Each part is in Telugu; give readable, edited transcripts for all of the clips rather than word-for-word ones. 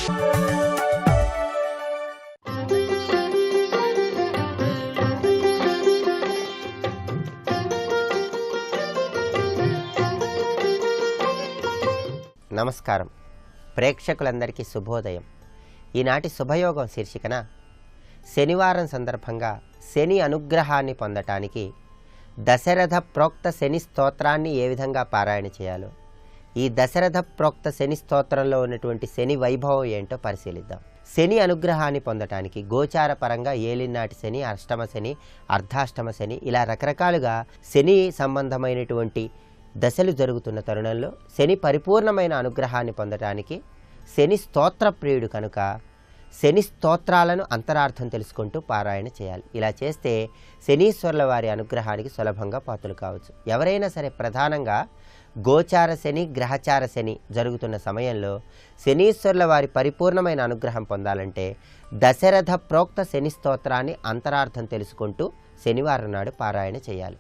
నమస్కారం. ప్రేక్షకులందరికీ శుభోదయం. ఈనాటి శుభయోగం శీర్షికన శనివారం సందర్భంగా శని అనుగ్రహాన్ని పొందటానికి దశరథ ప్రోక్త శని స్తోత్రాన్ని ఏ విధంగా పారాయణ చేయాలో, ఈ దశరథ ప్రోక్త శని స్తోత్రంలో ఉన్నటువంటి శని వైభవం ఏంటో పరిశీలిద్దాం. శని అనుగ్రహాన్ని పొందటానికి గోచార పరంగా ఏలినాటి శని, అష్టమ శని, అర్ధాష్టమ శని, ఇలా రకరకాలుగా శని సంబంధమైనటువంటి దశలు జరుగుతున్న తరుణంలో శని పరిపూర్ణమైన అనుగ్రహాన్ని పొందటానికి శని స్తోత్ర ప్రియుడు కనుక శని స్తోత్రాలను అంతరార్థం తెలుసుకుంటూ పారాయణ చేయాలి. ఇలా చేస్తే శనీశ్వరుల వారి అనుగ్రహానికి సులభంగా పాత్రలు కావచ్చు. ఎవరైనా సరే ప్రధానంగా గోచార శని, గ్రహచార శని జరుగుతున్న సమయంలో శనీశ్వరుల వారి పరిపూర్ణమైన అనుగ్రహం పొందాలంటే దశరథ ప్రోక్త శని స్తోత్రాన్ని అంతరార్థం తెలుసుకుంటూ శనివారం నాడు పారాయణ చేయాలి.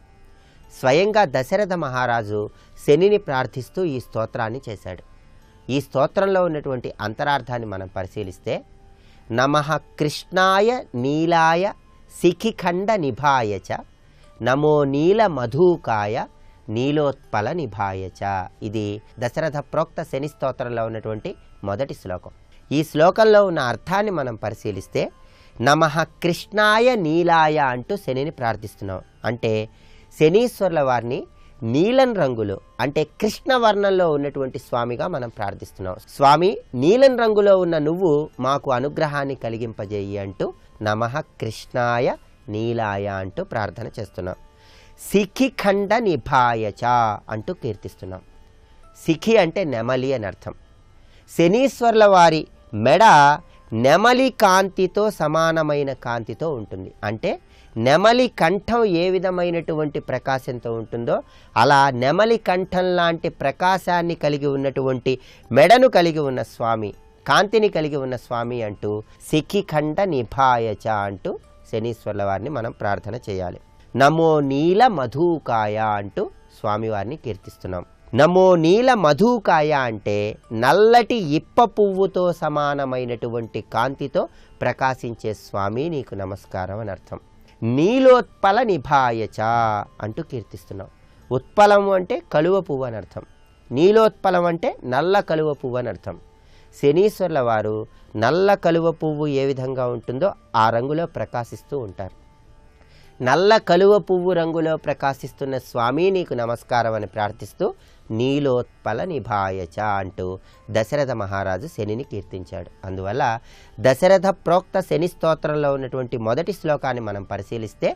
స్వయంగా దశరథ మహారాజు శనిని ప్రార్థిస్తూ ఈ స్తోత్రాన్ని చేశాడు. ఈ స్తోత్రంలో ఉన్నటువంటి అంతరార్థాన్ని మనం పరిశీలిస్తే, నమః కృష్ణాయ నీలాయ శిఖిఖండ నిభాయ చ నమో నీల మధూకాయ నీలోత్పల నిభాయ చ. ఇది దశరథ ప్రోక్త శని స్తోత్రంలో ఉన్నటువంటి మొదటి శ్లోకం. ఈ శ్లోకంలో ఉన్న అర్థాన్ని మనం పరిశీలిస్తే, నమః కృష్ణాయ నీలాయ అంటూ శనిని ప్రార్థిస్తున్నాం. అంటే శనీశ్వరుల వారిని నీలం రంగులో, అంటే కృష్ణ వర్ణంలో ఉన్నటువంటి స్వామిగా మనం ప్రార్థిస్తున్నాం. స్వామి, నీలం రంగులో ఉన్న నువ్వు మాకు అనుగ్రహాన్ని కలిగింపజేయి అంటూ నమః కృష్ణాయ నీలాయ అంటూ ప్రార్థన చేస్తున్నాం. శిఖిఖండ నిభాయచ అంటూ కీర్తిస్తున్నాం. శిఖి అంటే నెమలి అని అర్థం. శనీశ్వరుల వారి మెడ నెమలి కాంతితో సమానమైన కాంతితో ఉంటుంది. అంటే నెమలి కంఠం ఏ విధమైనటువంటి ప్రకాశంతో ఉంటుందో అలా నెమలి కంఠం లాంటి ప్రకాశాన్ని కలిగి ఉన్నటువంటి మెడను కలిగి ఉన్న స్వామి, కాంతిని కలిగి ఉన్న స్వామి అంటూ శిఖిఖండ నిభాయచ అంటూ శనీశ్వరుల వారిని మనం ప్రార్థన చేయాలి. నమో నీల మధూకాయ అంటూ స్వామివారిని కీర్తిస్తున్నాం. నమో నీల మధూకాయ అంటే నల్లటి ఇప్ప పువ్వుతో సమానమైనటువంటి కాంతితో ప్రకాశించే స్వామి, నీకు నమస్కారం అని అర్థం. నీలోత్పల నిభాయచ అంటూ కీర్తిస్తున్నాం. ఉత్పలం అంటే కలువ పువ్వు అని అర్థం. నీలోత్పలం అంటే నల్ల కలువ పువ్వు అని అర్థం. శనీశ్వరుల వారు నల్ల కలువ పువ్వు ఏ విధంగా ఉంటుందో ఆ రంగులో ప్రకాశిస్తూ ఉంటారు. నల్ల కలువ పువ్వు రంగులో ప్రకాశిస్తున్న స్వామి, నీకు నమస్కారం అని ప్రార్థిస్తూ నీలోత్పల నిభాయచ అంటూ దశరథ మహారాజు శనిని కీర్తించాడు. అందువల్ల దశరథ ప్రోక్త శని స్తోత్రంలో ఉన్నటువంటి మొదటి శ్లోకాన్ని మనం పరిశీలిస్తే,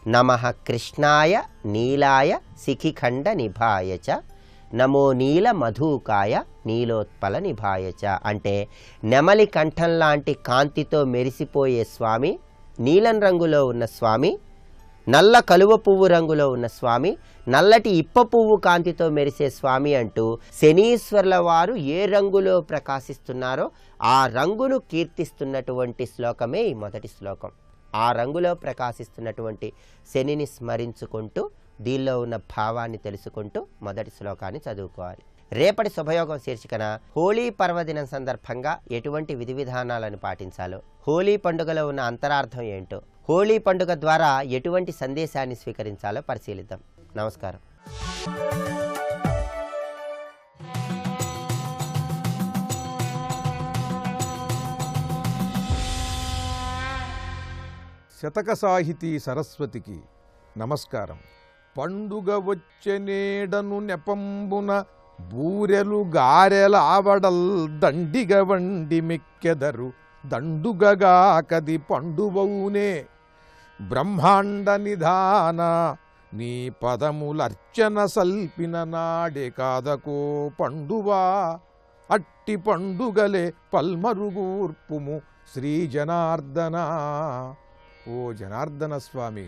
నమః కృష్ణాయ నీలాయ శిఖిఖండ నిభాయచ నమో నీల మధూకాయ నీలోత్పల నిభాయచ అంటే నెమలి కంఠం లాంటి కాంతితో మెరిసిపోయే స్వామి, నీలం రంగులో ఉన్న స్వామి, నల్ల కలువ పువ్వు రంగులో ఉన్న స్వామి, నల్లటి ఇప్ప పువ్వు కాంతితో మెరిసే స్వామి అంటూ శనీశ్వరుల వారు ఏ రంగులో ప్రకాశిస్తున్నారో ఆ రంగును కీర్తిస్తున్నటువంటి శ్లోకమే ఈ మొదటి శ్లోకం. ఆ రంగులో ప్రకాశిస్తున్నటువంటి శనిని స్మరించుకుంటూ దీనిలో ఉన్న భావాన్ని తెలుసుకుంటూ మొదటి శ్లోకాన్ని చదువుకోవాలి. రేపటి శుభయోగం శీర్షికన హోలీ పర్వదినం సందర్భంగా ఎటువంటి విధి విధానాలను పాటించాలో, హోలీ పండుగలో ఉన్న అంతరార్థం ఏంటో, హోలీ పండుగ ద్వారా ఎటువంటి సందేశాన్ని స్వీకరించాలో పరిశీలిద్దాం. నమస్కారం. శతక సాహితీ సరస్వతికి నమస్కారం. పండుగ వచ్చెనేడను నెపంబున బూరెలు గారెల ఆవడల్ దండిగ వండి మెక్కెదరు దండుగగా కది పండువౌనే బ్రహ్మాండ నిధాన నీ పదములర్చన సల్పిన నాడే కాదకో పండువా అట్టి పండుగలే పల్మరుగుర్పుము శ్రీ జనార్దన. ఓ జనార్దన స్వామి,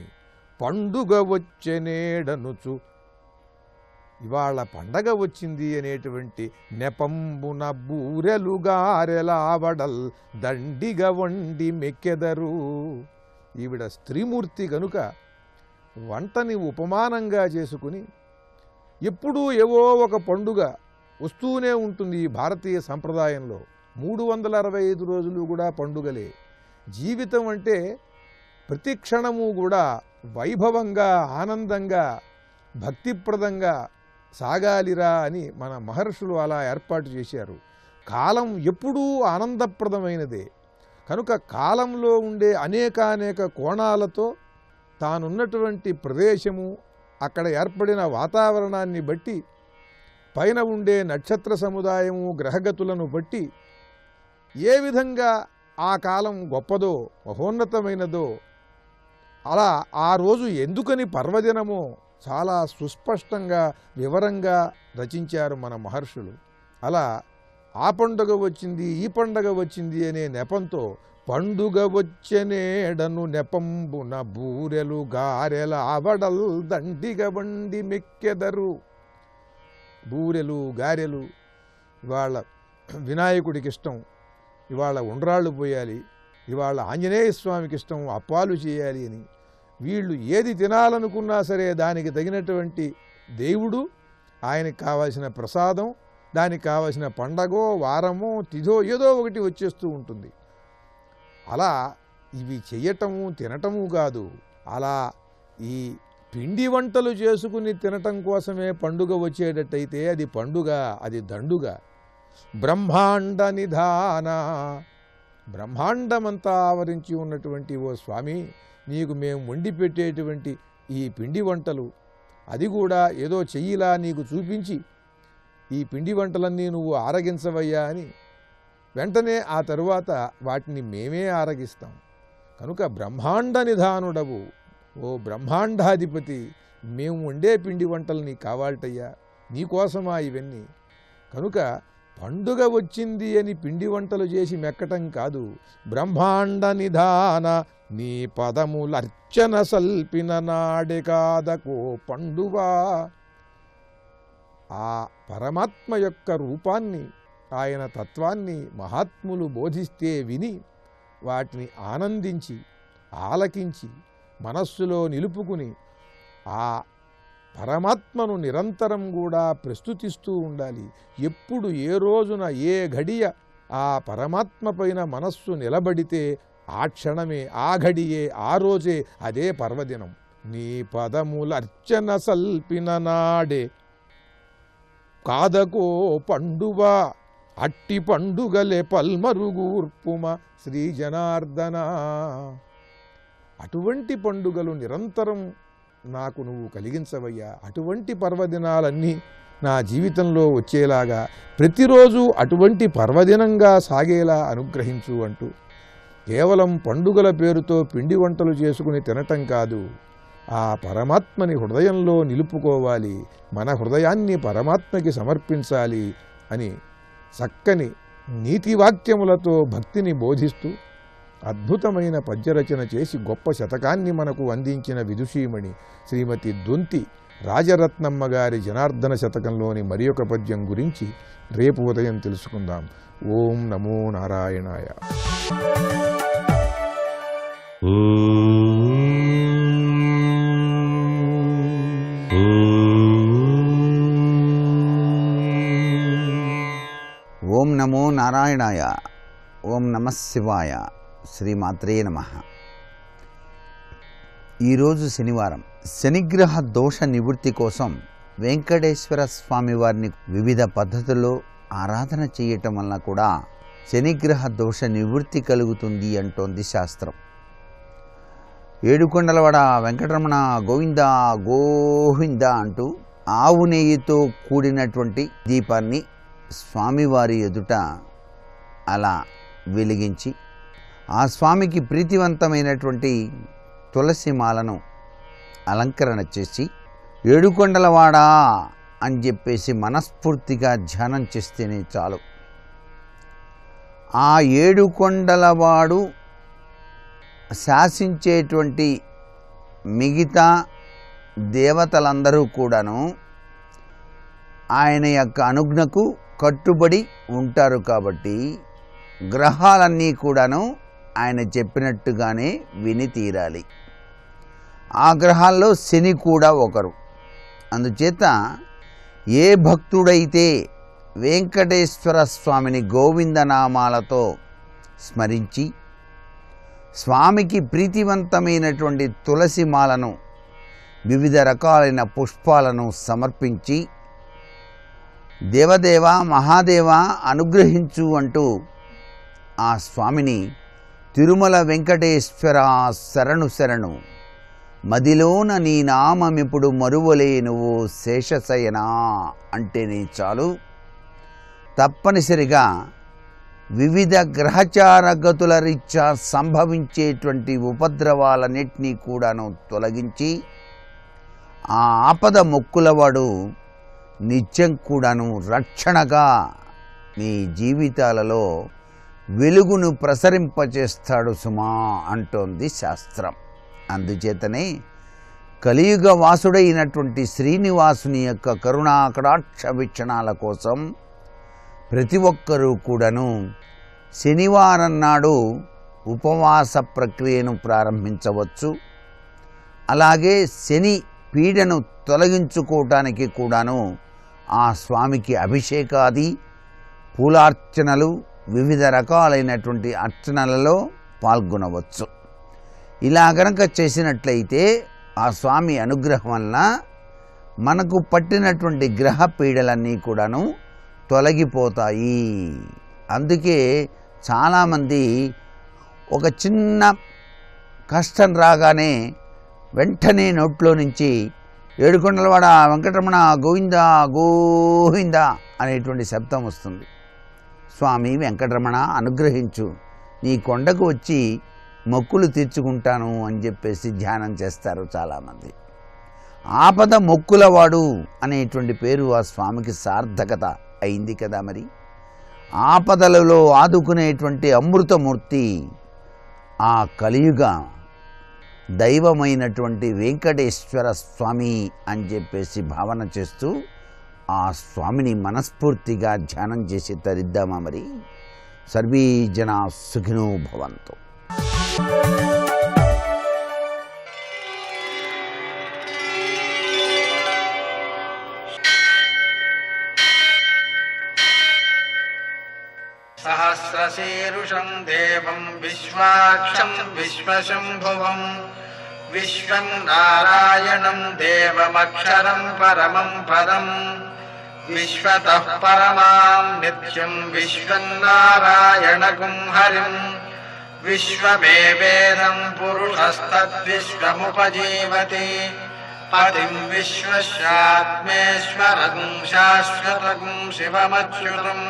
పండుగ వచ్చెనేడనుచు ఇవాళ పండగ వచ్చింది అనేటువంటి నెపంబున బూరెలు గారెలావడల్ దండిగ వండి మెక్కెదరు. ఈవిడ స్త్రీమూర్తి గనుక వంటని ఉపమానంగా చేసుకుని ఎప్పుడూ ఏవో ఒక పండుగ వస్తూనే ఉంటుంది ఈ భారతీయ సంప్రదాయంలో. 365 రోజులు కూడా పండుగలే. జీవితం అంటే ప్రతి క్షణము కూడా వైభవంగా, ఆనందంగా, భక్తిప్రదంగా సాగాలిరా అని మన మహర్షులు అలా ఏర్పాటు చేశారు. కాలం ఎప్పుడూ ఆనందప్రదమైనదే. కనుక కాలంలో ఉండే అనేక కోణాలతో తానున్నటువంటి ప్రదేశము, అక్కడ ఏర్పడిన వాతావరణాన్ని బట్టి, పైన ఉండే నక్షత్ర సముదాయము, గ్రహగతులను బట్టి ఏ విధంగా ఆ కాలం గొప్పదో, మహోన్నతమైనదో, అలా ఆ రోజు ఎందుకని పర్వదినమో చాలా సుస్పష్టంగా, వివరంగా రచించారు మన మహర్షులు. అలా ఆ పండుగ వచ్చింది, ఈ పండుగ వచ్చింది అనే నెపంతో పండుగ వచ్చెనేడను నెపంబున బూరెలు గారెల ఆవడల్ దండిగ బండి మెక్కెదరు. బూరెలు, గారెలు ఇవాళ వినాయకుడికి ఇష్టం, ఇవాళ ఉండ్రాళ్ళు పోయాలి, ఇవాళ ఆంజనేయ స్వామికి ఇష్టం, అప్పాలు చేయాలి అని వీళ్ళు ఏది తినాలనుకున్నా సరే దానికి తగినటువంటి దేవుడు, ఆయనకి కావాల్సిన ప్రసాదం, దానికి కావాల్సిన పండగో, వారమో, తిథో ఏదో ఒకటి వచ్చేస్తూ ఉంటుంది. అలా ఇవి చెయ్యటము, తినటము కాదు, అలా ఈ పిండి వంటలు చేసుకుని తినటం కోసమే పండుగ వచ్చేటట్టయితే అది పండుగ, అది దండుగ. బ్రహ్మాండ నిధాన, బ్రహ్మాండమంతా ఆవరించి ఉన్నటువంటి ఓ స్వామి, నీకు మేము వండి పెట్టేటువంటి ఈ పిండి వంటలు, అది కూడా ఏదో చెయ్యిలా నీకు చూపించి ఈ పిండి వంటలన్నీ నువ్వు ఆరగించవయ్యా అని వెంటనే ఆ తరువాత వాటిని మేమే ఆరగిస్తాం. కనుక బ్రహ్మాండ నిధానుడవు, ఓ బ్రహ్మాండాధిపతి, మేము వండే పిండి వంటలు నీకు కావాలటయ్యా, నీకోసమా ఇవన్నీ. కనుక పండుగ వచ్చింది అని పిండి వంటలు చేసి మెక్కటం కాదు, బ్రహ్మాండ నిధాన నీ పదములర్చన సల్పిన నాడే కాదకో పండువా. ఆ పరమాత్మ యొక్క రూపాన్ని, ఆయన తత్వాన్ని మహాత్ములు బోధిస్తే విని వాటిని ఆనందించి, ఆలకించి, మనస్సులో నిలుపుకుని ఆ పరమాత్మను నిరంతరం కూడా ప్రస్తుతిస్తూ ఉండాలి. ఎప్పుడు, ఏ రోజున, ఏ ఘడియ ఆ పరమాత్మ పైన మనస్సు నిలబడితే ఆ క్షణమే, ఆ ఘడియే, ఆ రోజే అదే పర్వదినం. నీ పదములర్చన సల్పిన నాడే కాదకో పండువా, అట్టి పండుగలే పల్మరుగుర్పుమ శ్రీ జనార్దన. అటువంటి పండుగలు నిరంతరం నాకు నువ్వు కలిగించవయ్యా. అటువంటి పర్వదినాలన్నీ నా జీవితంలో వచ్చేలాగా, ప్రతిరోజు అటువంటి పర్వదినంగా సాగేలా అనుగ్రహించు అంటూ, కేవలం పండుగల పేరుతో పిండి వంటలు చేసుకుని తినటం కాదు, ఆ పరమాత్మని హృదయంలో నిలుపుకోవాలి, మన హృదయాన్ని పరమాత్మకి సమర్పించాలి అని చక్కని నీతివాక్యములతో భక్తిని బోధిస్తూ అద్భుతమైన పద్యరచన చేసి గొప్ప శతకాన్ని మనకు అందించిన విదుషీమణి శ్రీమతి దొంతి రాజరత్నమ్మ గారి జనార్దన శతకంలోని మరి ఒక పద్యం గురించి రేపు ఉదయం తెలుసుకుందాం. ఓం నమో నారాయణాయ. ఓం నమో నారాయణాయ. ఓం నమః శివాయ. శ్రీమాత్రే నమః. ఈరోజు శనివారం. శనిగ్రహ దోష నివృత్తి కోసం వెంకటేశ్వర స్వామి వారిని వివిధ పద్ధతుల్లో ఆరాధన చేయటం వల్ల కూడా శనిగ్రహ దోష నివృత్తి కలుగుతుంది అంటోంది శాస్త్రం. ఏడుకొండలవాడ వెంకటరమణ గోవింద గోవింద అంటూ ఆవు నెయ్యితో కూడినటువంటి దీపాన్ని స్వామివారి ఎదుట అలా వెలిగించి, ఆ స్వామికి ప్రీతివంతమైనటువంటి తులసి మాలను అలంకరణ చేసి, ఏడుకొండలవాడ అని చెప్పేసి మనస్ఫూర్తిగా ధ్యానం చేస్తేనే చాలు. ఆ ఏడుకొండలవాడు శాసించేటువంటి మిగతా దేవతలందరూ కూడాను ఆయన యొక్క అనుజ్ఞకు కట్టుబడి ఉంటారు. కాబట్టి గ్రహాలన్నీ కూడాను ఆయన చెప్పినట్టుగానే విని తీరాలి. ఆ గ్రహాల్లో శని కూడా ఒకరు. అందుచేత ఏ భక్తుడైతే వెంకటేశ్వర స్వామిని గోవిందనామాలతో స్మరించి స్వామికి ప్రీతివంతమైనటువంటి తులసి మాలను వివిధ రకాలైన పుష్పాలను సమర్పించి దేవదేవ మహాదేవ అనుగ్రహించు అంటూ ఆ స్వామిని తిరుమల వెంకటేశ్వర శరణు శరణు, మదిలోన నీ నామమిప్పుడు మరువలేనువు శేషశయనా అంటేనే చాలు. తప్పనిసరిగా వివిధ గ్రహచార గతుల రీత్యా సంభవించేటువంటి ఉపద్రవాలన్నింటినీ కూడాను తొలగించి ఆ ఆపద మొక్కులవాడు నిత్యం కూడాను రక్షణగా మీ జీవితాలలో వెలుగును ప్రసరింపచేస్తాడు సుమా అంటోంది శాస్త్రం. అందుచేతనే కలియుగ వాసుడైనటువంటి శ్రీనివాసుని యొక్క కరుణా కటాక్ష వీక్షణాల కోసం ప్రతి ఒక్కరూ కూడాను శనివారం నాడు ఉపవాస ప్రక్రియను ప్రారంభించవచ్చు. అలాగే శని పీడను తొలగించుకోవటానికి కూడాను ఆ స్వామికి అభిషేకాది పూలార్చనలు వివిధ రకాలైనటువంటి అర్చనలలో పాల్గొనవచ్చు. ఇలా గనక చేసినట్లయితే ఆ స్వామి అనుగ్రహం వలన మనకు పట్టినటువంటి గ్రహ పీడలన్నీ కూడాను తొలగిపోతాయి. అందుకే చాలామంది ఒక చిన్న కష్టం రాగానే వెంటనే నోట్లో నుంచి ఏడుకొండలవాడ వెంకటరమణ గోవింద గోవింద అనేటువంటి శబ్దం వస్తుంది. స్వామి వెంకటరమణ అనుగ్రహించు, నీ కొండకు వచ్చి మొక్కులు తీర్చుకుంటాను అని చెప్పేసి ధ్యానం చేస్తారు చాలామంది. ఆపద మొక్కులవాడు అనేటువంటి పేరు ఆ స్వామికి సార్థకత అయింది కదా. మరి ఆపదలలో ఆదుకునేటువంటి అమృతమూర్తి ఆ కలియుగ దైవమైనటువంటి వెంకటేశ్వర స్వామి అని చెప్పేసి భావన చేస్తూ ఆ స్వామిని మనస్ఫూర్తిగా ధ్యానం చేసి తరిద్దామా. మరి సర్వే జనా సుఖినో భవంతు. సహస్రశీరుషం దేవం విశ్వాక్షం విశ్వశంభువం విశ్వం నారాయణం దేవమక్షరం పరమం పదం విశ్వతః పరమాం నిత్యం విశ్వం నారాయణగుం హరిం విశ్వమేవేదం పురుషస్తద్విశ్వముపజీవతి పతిం విశ్వస్యాత్మేశ్వరగుం శాశ్వతగుం శివమచ్యుతం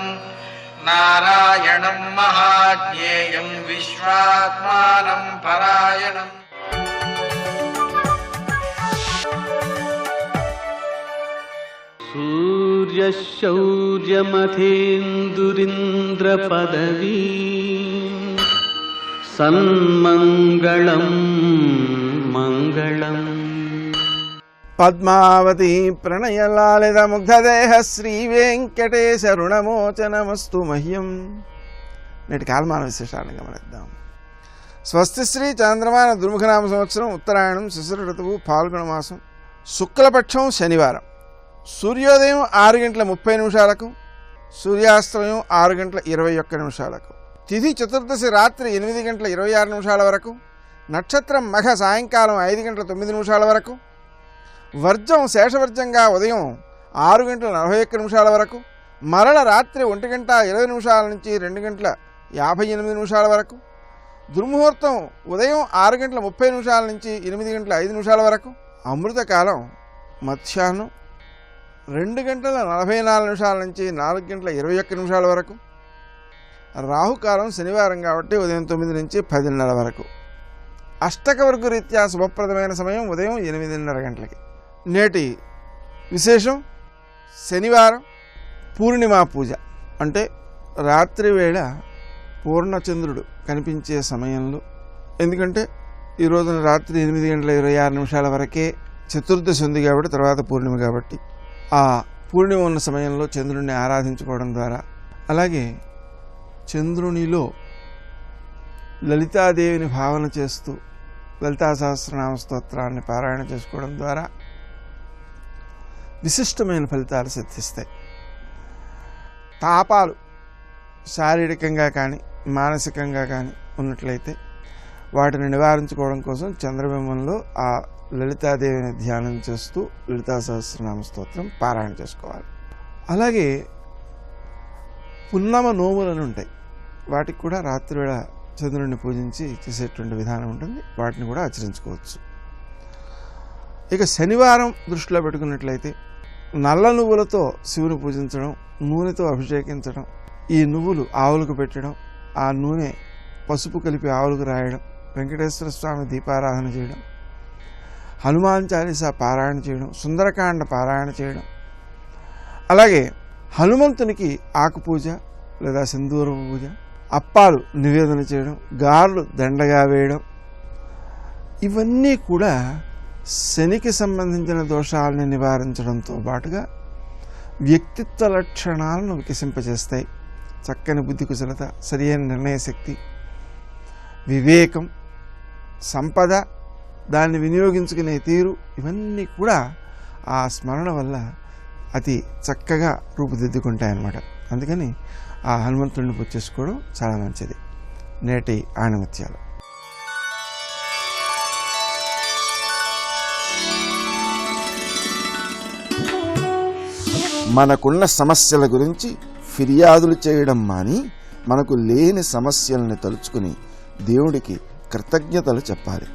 నారాయణం మహాజ్ఞేయం విశ్వాత్మానం పరాయణం. సూర్యశౌర్యమథేందురింద్రపదవీ సన్మంగళం మంగళం. పద్మావతి ప్రణయలాలిత ముగ్ధదేహ శ్రీ వెంకటేశ రుణమోచనమస్తు మహ్యం. నేటి కాలమాన విశేషాలను గమనిద్దాం. స్వస్తి శ్రీ చంద్రమాన దుర్ముఖనామ సంవత్సరం ఉత్తరాయణం శిశిర ఋతువు ఫాల్గుణ మాసం శుక్లపక్షం శనివారం. సూర్యోదయం 6:30 సూర్యాస్తమయం 6:21. తిథి చతుర్దశి రాత్రి 8:26 వరకు. నక్షత్రం మఘ సాయంకాలం 5:09 వరకు. వర్జం శేషవర్జంగా ఉదయం 6:41 వరకు. మరల రాత్రి 1:20 నుంచి 2:58 వరకు. దుర్ముహూర్తం ఉదయం 6:30 నుంచి 8:05 వరకు. అమృతకాలం మధ్యాహ్నం 2:44 నుంచి 4:21 వరకు. రాహుకాలం శనివారం కాబట్టి ఉదయం 9 నుంచి 10:30 వరకు. అష్టక వర్గ రీత్యా శుభప్రదమైన సమయం ఉదయం 8:30 గంటలకి. నేటి విశేషం శనివారం పూర్ణిమా పూజ. అంటే రాత్రి వేళ పూర్ణచంద్రుడు కనిపించే సమయంలో, ఎందుకంటే ఈ రోజున రాత్రి 8:26 వరకే చతుర్దశి ఉంది కాబట్టి, తర్వాత పూర్ణిమ కాబట్టి ఆ పూర్ణిమ ఉన్న సమయంలో చంద్రుడిని ఆరాధించుకోవడం ద్వారా, అలాగే చంద్రునిలో లలితాదేవిని భావన చేస్తూ లలితా సహస్రనామ స్తోత్రాన్ని పారాయణ చేసుకోవడం ద్వారా విశిష్టమైన ఫలితాలు సిద్ధిస్తాయి. తాపాలు శారీరకంగా కానీ మానసికంగా కానీ ఉన్నట్లయితే వాటిని నివారించుకోవడం కోసం చంద్రబింబంలో ఆ లలితాదేవిని ధ్యానం చేస్తూ లలితా సహస్రనామ స్తోత్రం పారాయణ చేసుకోవాలి. అలాగే పున్నమ నోములను ఉంటాయి, వాటికి కూడా రాత్రివేళ చంద్రుడిని పూజించి చేసేటువంటి విధానం ఉంటుంది, వాటిని కూడా ఆచరించుకోవచ్చు. ఇక శనివారం దృష్టిలో పెట్టుకున్నట్లయితే నల్ల నువ్వులతో శివుని పూజించడం, నూనెతో అభిషేకించడం, ఈ నువ్వులు ఆవులకు పెట్టడం, ఆ నూనె పసుపు కలిపి ఆవులకు రాయడం, వెంకటేశ్వర స్వామి దీపారాధన చేయడం, హనుమాన్ చాలీసా పారాయణ చేయడం, సుందరకాండ పారాయణ చేయడం, అలాగే హనుమంతునికి ఆకు పూజ లేదా సింధూరం పూజ, అప్పాలు నివేదన చేయడం, గార్లు దండగా వేయడం, ఇవన్నీ కూడా శనికి సంబంధించిన దోషాలని నివారించడంతో పాటుగా వ్యక్తిత్వ లక్షణాలను వికసింపజేస్తాయి. చక్కని బుద్ధి కుశలత, సరియైన నిర్ణయ శక్తి, వివేకం, సంపద, దాన్ని వినియోగించుకునే తీరు, ఇవన్నీ కూడా ఆ స్మరణ వల్ల అతి చక్కగా రూపుదిద్దుకుంటాయన్నమాట. అందుకని ఆ హనుమంతుడిని పూజ చేసుకోవడం చాలా మంచిది. నేటి ఆణిముత్యాలు. మనకున్న సమస్యల గురించి ఫిర్యాదులు చేయడం మాని మనకు లేని సమస్యల్ని తలుచుకుని దేవుడికి కృతజ్ఞతలు చెప్పాలి.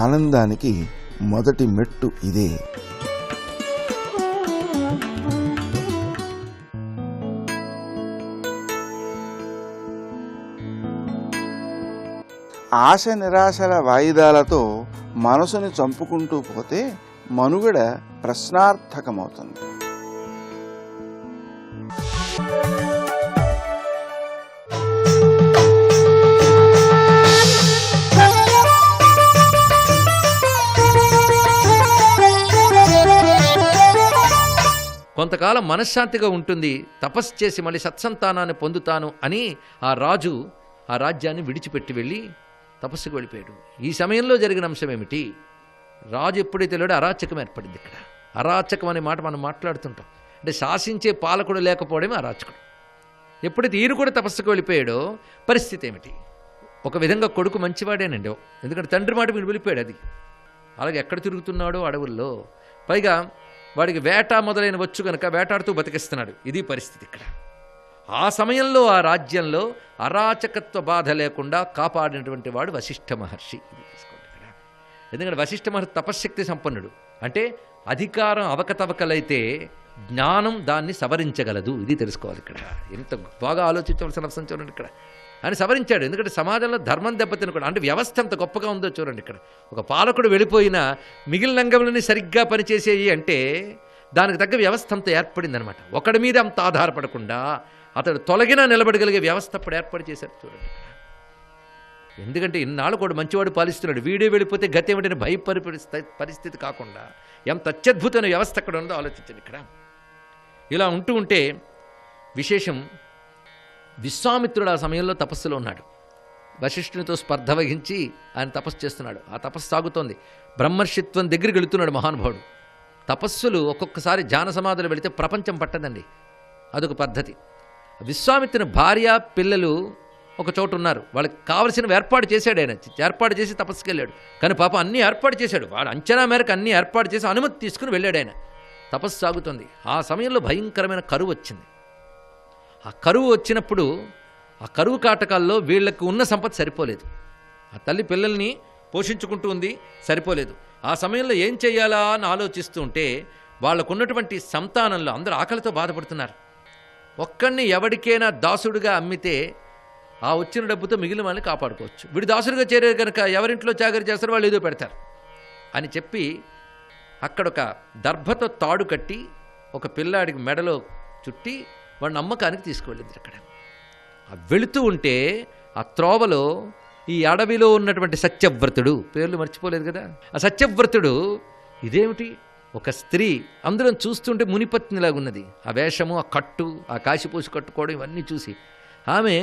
ఆనందానికి మొదటి మెట్టు ఇదే. ఆశ నిరాశల వాయిదాలతో మనసుని చంపుకుంటూ పోతే మనుగడ ప్రశ్నార్థకమవుతుంది. కొంతకాలం మనశ్శాంతిగా ఉంటుంది, తపస్సు చేసి మళ్ళీ సత్సంతానాన్ని పొందుతాను అని ఆ రాజు ఆ రాజ్యాన్ని విడిచిపెట్టి వెళ్ళి తపస్సుకు వెళ్ళిపోయాడు. ఈ సమయంలో జరిగిన అంశం ఏమిటి? రాజు ఎప్పుడైతే వెళ్ళాడో అరాచకం ఏర్పడింది. ఇక్కడ అరాచకం అనే మాట మనం మాట్లాడుతుంటాం, అంటే శాసించే పాలకుడు లేకపోవడమే అరాచకుడు. ఎప్పుడైతే ఈయన కూడా తపస్సుకు వెళ్ళిపోయాడో పరిస్థితి ఏమిటి? ఒక విధంగా కొడుకు మంచివాడేనండి, ఎందుకంటే తండ్రి మాట మీరు వెళ్ళిపోయాడు. అది అలాగే ఎక్కడ తిరుగుతున్నాడో అడవుల్లో, పైగా వాడికి వేట మొదలైన వచ్చు కనుక వేటాడుతూ బతికిస్తున్నాడు. ఇది పరిస్థితి ఇక్కడ. ఆ సమయంలో ఆ రాజ్యంలో అరాచకత్వ బాధ లేకుండా కాపాడినటువంటి వాడు వశిష్ఠ మహర్షి. ఇది తీసుకోండి ఇక్కడ. ఎందుకంటే వశిష్ఠ మహర్షి తపశ్శక్తి సంపన్నుడు, అంటే అధికారం అవకతవకలైతే జ్ఞానం దాన్ని సవరించగలదు. ఇది తెలుసుకోవాలి ఇక్కడ. ఎంత బాగా ఆలోచించవలసిన అవసరం చూడండి ఇక్కడ. ఆయన సవరించాడు, ఎందుకంటే సమాజంలో ధర్మం దెబ్బతిన కూడా, అంటే వ్యవస్థ ఎంత గొప్పగా ఉందో చూడండి ఇక్కడ. ఒక పాలకుడు వెళ్ళిపోయినా మిగిలిన రంగంలోని సరిగ్గా పనిచేసేయి అంటే దానికి తగ్గ వ్యవస్థ అంత ఏర్పడిందనమాట. ఒకడి మీద అంత ఆధారపడకుండా అతడు తొలగినా నిలబడగలిగే వ్యవస్థ అప్పుడు ఏర్పాటు చేశారు చూడండి ఇక్కడ. ఎందుకంటే ఇన్నాళ్ళు కూడా మంచివాడు పాలిస్తున్నాడు, వీడే వెళ్ళిపోతే గతి ఏమిటని భయపడి పరిస్థితి కాకుండా ఎంత అత్యద్భుతమైన వ్యవస్థ అక్కడ ఉందో ఆలోచించండి ఇక్కడ. ఇలా ఉంటూ ఉంటే విశేషం, విశ్వామిత్రుడు ఆ సమయంలో తపస్సులో ఉన్నాడు. వశిష్ఠునితో స్పర్ధ వహించి ఆయన తపస్సు చేస్తున్నాడు. ఆ తపస్సు సాగుతోంది. బ్రహ్మర్షిత్వం దగ్గరికి వెళుతున్నాడు మహానుభావుడు. తపస్సులు ఒక్కొక్కసారి ధ్యాన సమాధులు వెళితే ప్రపంచం పట్టదండి, అదొక పద్ధతి. విశ్వామిత్రుని భార్య పిల్లలు ఒక చోటు ఉన్నారు, వాళ్ళకి కావలసిన ఏర్పాటు చేశాడు. ఆయన ఏర్పాటు చేసి తపస్సుకి వెళ్ళాడు. కానీ పాపం అన్నీ ఏర్పాటు చేశాడు, వాడు అంచనా మేరకు అన్నీ ఏర్పాటు చేసి అనుమతి తీసుకుని వెళ్ళాడు ఆయన. తపస్సు సాగుతుంది. ఆ సమయంలో భయంకరమైన కరువు వచ్చింది. ఆ కరువు వచ్చినప్పుడు ఆ కరువు కాటకాల్లో వీళ్లకు ఉన్న సంపద సరిపోలేదు. ఆ తల్లి పిల్లల్ని పోషించుకుంటూ ఉంది, సరిపోలేదు. ఆ సమయంలో ఏం చేయాలా అని ఆలోచిస్తూ ఉంటే వాళ్ళకున్నటువంటి సంతానంలో అందరూ ఆకలితో బాధపడుతున్నారు. ఒక్కడిని ఎవరికైనా దాసుడుగా అమ్మితే ఆ వచ్చిన డబ్బుతో మిగిలిన వాళ్ళని కాపాడుకోవచ్చు. వీడు దాసుడుగా చేరే కనుక ఎవరింట్లో చాకరీ చేస్తారో వాళ్ళు ఏదో పెడతారు అని చెప్పి అక్కడ ఒక దర్భతో తాడు కట్టి ఒక పిల్లాడికి మెడలో చుట్టి వాడిని అమ్మకానికి తీసుకువెళ్ళింది. అక్కడ వెళుతూ ఉంటే ఆ త్రోవలో ఈ అడవిలో ఉన్నటువంటి సత్యవ్రతుడు, పేర్లు మర్చిపోలేదు కదా, ఆ సత్యవ్రతుడు ఇదేమిటి ఒక స్త్రీ అందరం చూస్తుంటే మునిపత్నిలాగున్నది. ఆ వేషము, ఆ కట్టు, ఆ కాశీపూసి కట్టుకోవడం ఇవన్నీ చూసి ఆమె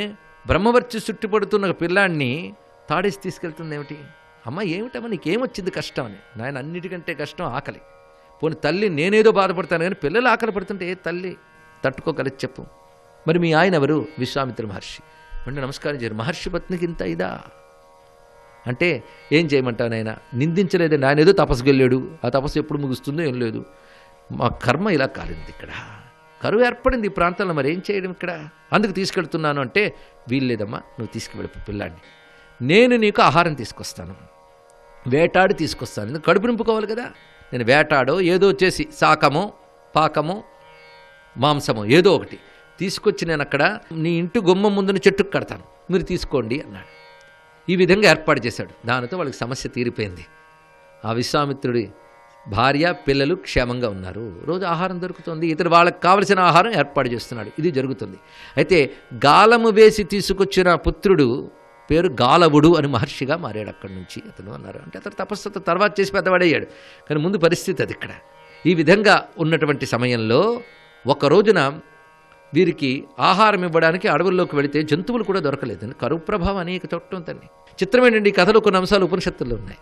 బ్రహ్మవర్చి చుట్టుపడుతున్న పిల్లాడిని తాడేసి తీసుకెళ్తుంది. ఏమిటి అమ్మ, ఏమిటమ్మా నీకేమొచ్చింది కష్టం అని. నాయన అన్నిటికంటే కష్టం ఆకలి. పోనీ తల్లి నేనేదో బాధపడతాను కానీ పిల్లలు ఆకలి పడుతుంటే ఏ తల్లి తట్టుకోగలదు చెప్పు. మరి మీ ఆయన ఎవరు? విశ్వామిత్ర మహర్షి. అంటే నమస్కారం చేయరు. మహర్షి పత్నికి ఇంత ఇదా అంటే ఏం చేయమంటాను? ఆయన నిందించలేదండి, ఆయన ఏదో తపస్సుకు వెళ్ళాడు, ఆ తపస్సు ఎప్పుడు ముగుస్తుందో ఏం లేదు, మా కర్మ ఇలా కాలింది, ఇక్కడ కరువు ఏర్పడింది ఈ ప్రాంతంలో, మరి ఏం చేయడం ఇక్కడ, అందుకు తీసుకెళ్తున్నాను అంటే వీల్లేదమ్మా, నువ్వు తీసుకువెళ్ళిపో పిల్లాడిని, నేను నీకు ఆహారం తీసుకొస్తాను, వేటాడి తీసుకొస్తాను, ఎందుకు కడుపు నింపుకోవాలి కదా, నేను వేటాడో ఏదో చేసి శాకమో పాకమో మాంసమో ఏదో ఒకటి తీసుకొచ్చి నేను అక్కడ నీ ఇంటి గుమ్మం ముందున చెట్టుకు కడతాను, మీరు తీసుకోండి అన్నాడు. ఈ విధంగా ఏర్పాటు చేశాడు. దానితో వాళ్ళకి సమస్య తీరిపోయింది. ఆ విశ్వామిత్రుడి భార్య పిల్లలు క్షేమంగా ఉన్నారు, రోజు ఆహారం దొరుకుతుంది, ఇతరు వాళ్ళకి కావలసిన ఆహారం ఏర్పాటు చేస్తున్నాడు. ఇది జరుగుతుంది. అయితే గాలము వేసి తీసుకొచ్చిన పుత్రుడు పేరు గాలవుడు అని మహర్షిగా మారాడు. అక్కడి నుంచి అతను అన్నారు. అంటే అతను తపస్సుతో తర్వాత చేసి పెద్దవాడయ్యాడు, కానీ ముందు పరిస్థితి అది ఇక్కడ. ఈ విధంగా ఉన్నటువంటి సమయంలో ఒక రోజున వీరికి ఆహారం ఇవ్వడానికి అడవుల్లోకి వెళితే జంతువులు కూడా దొరకలేదు. కరువు ప్రభావం అనేక చోట్ల ఉంటుంది. చిత్రం ఏంటండి, ఈ కథలో కొన్ని అంశాలు ఉపనిషత్తుల్లో ఉన్నాయి.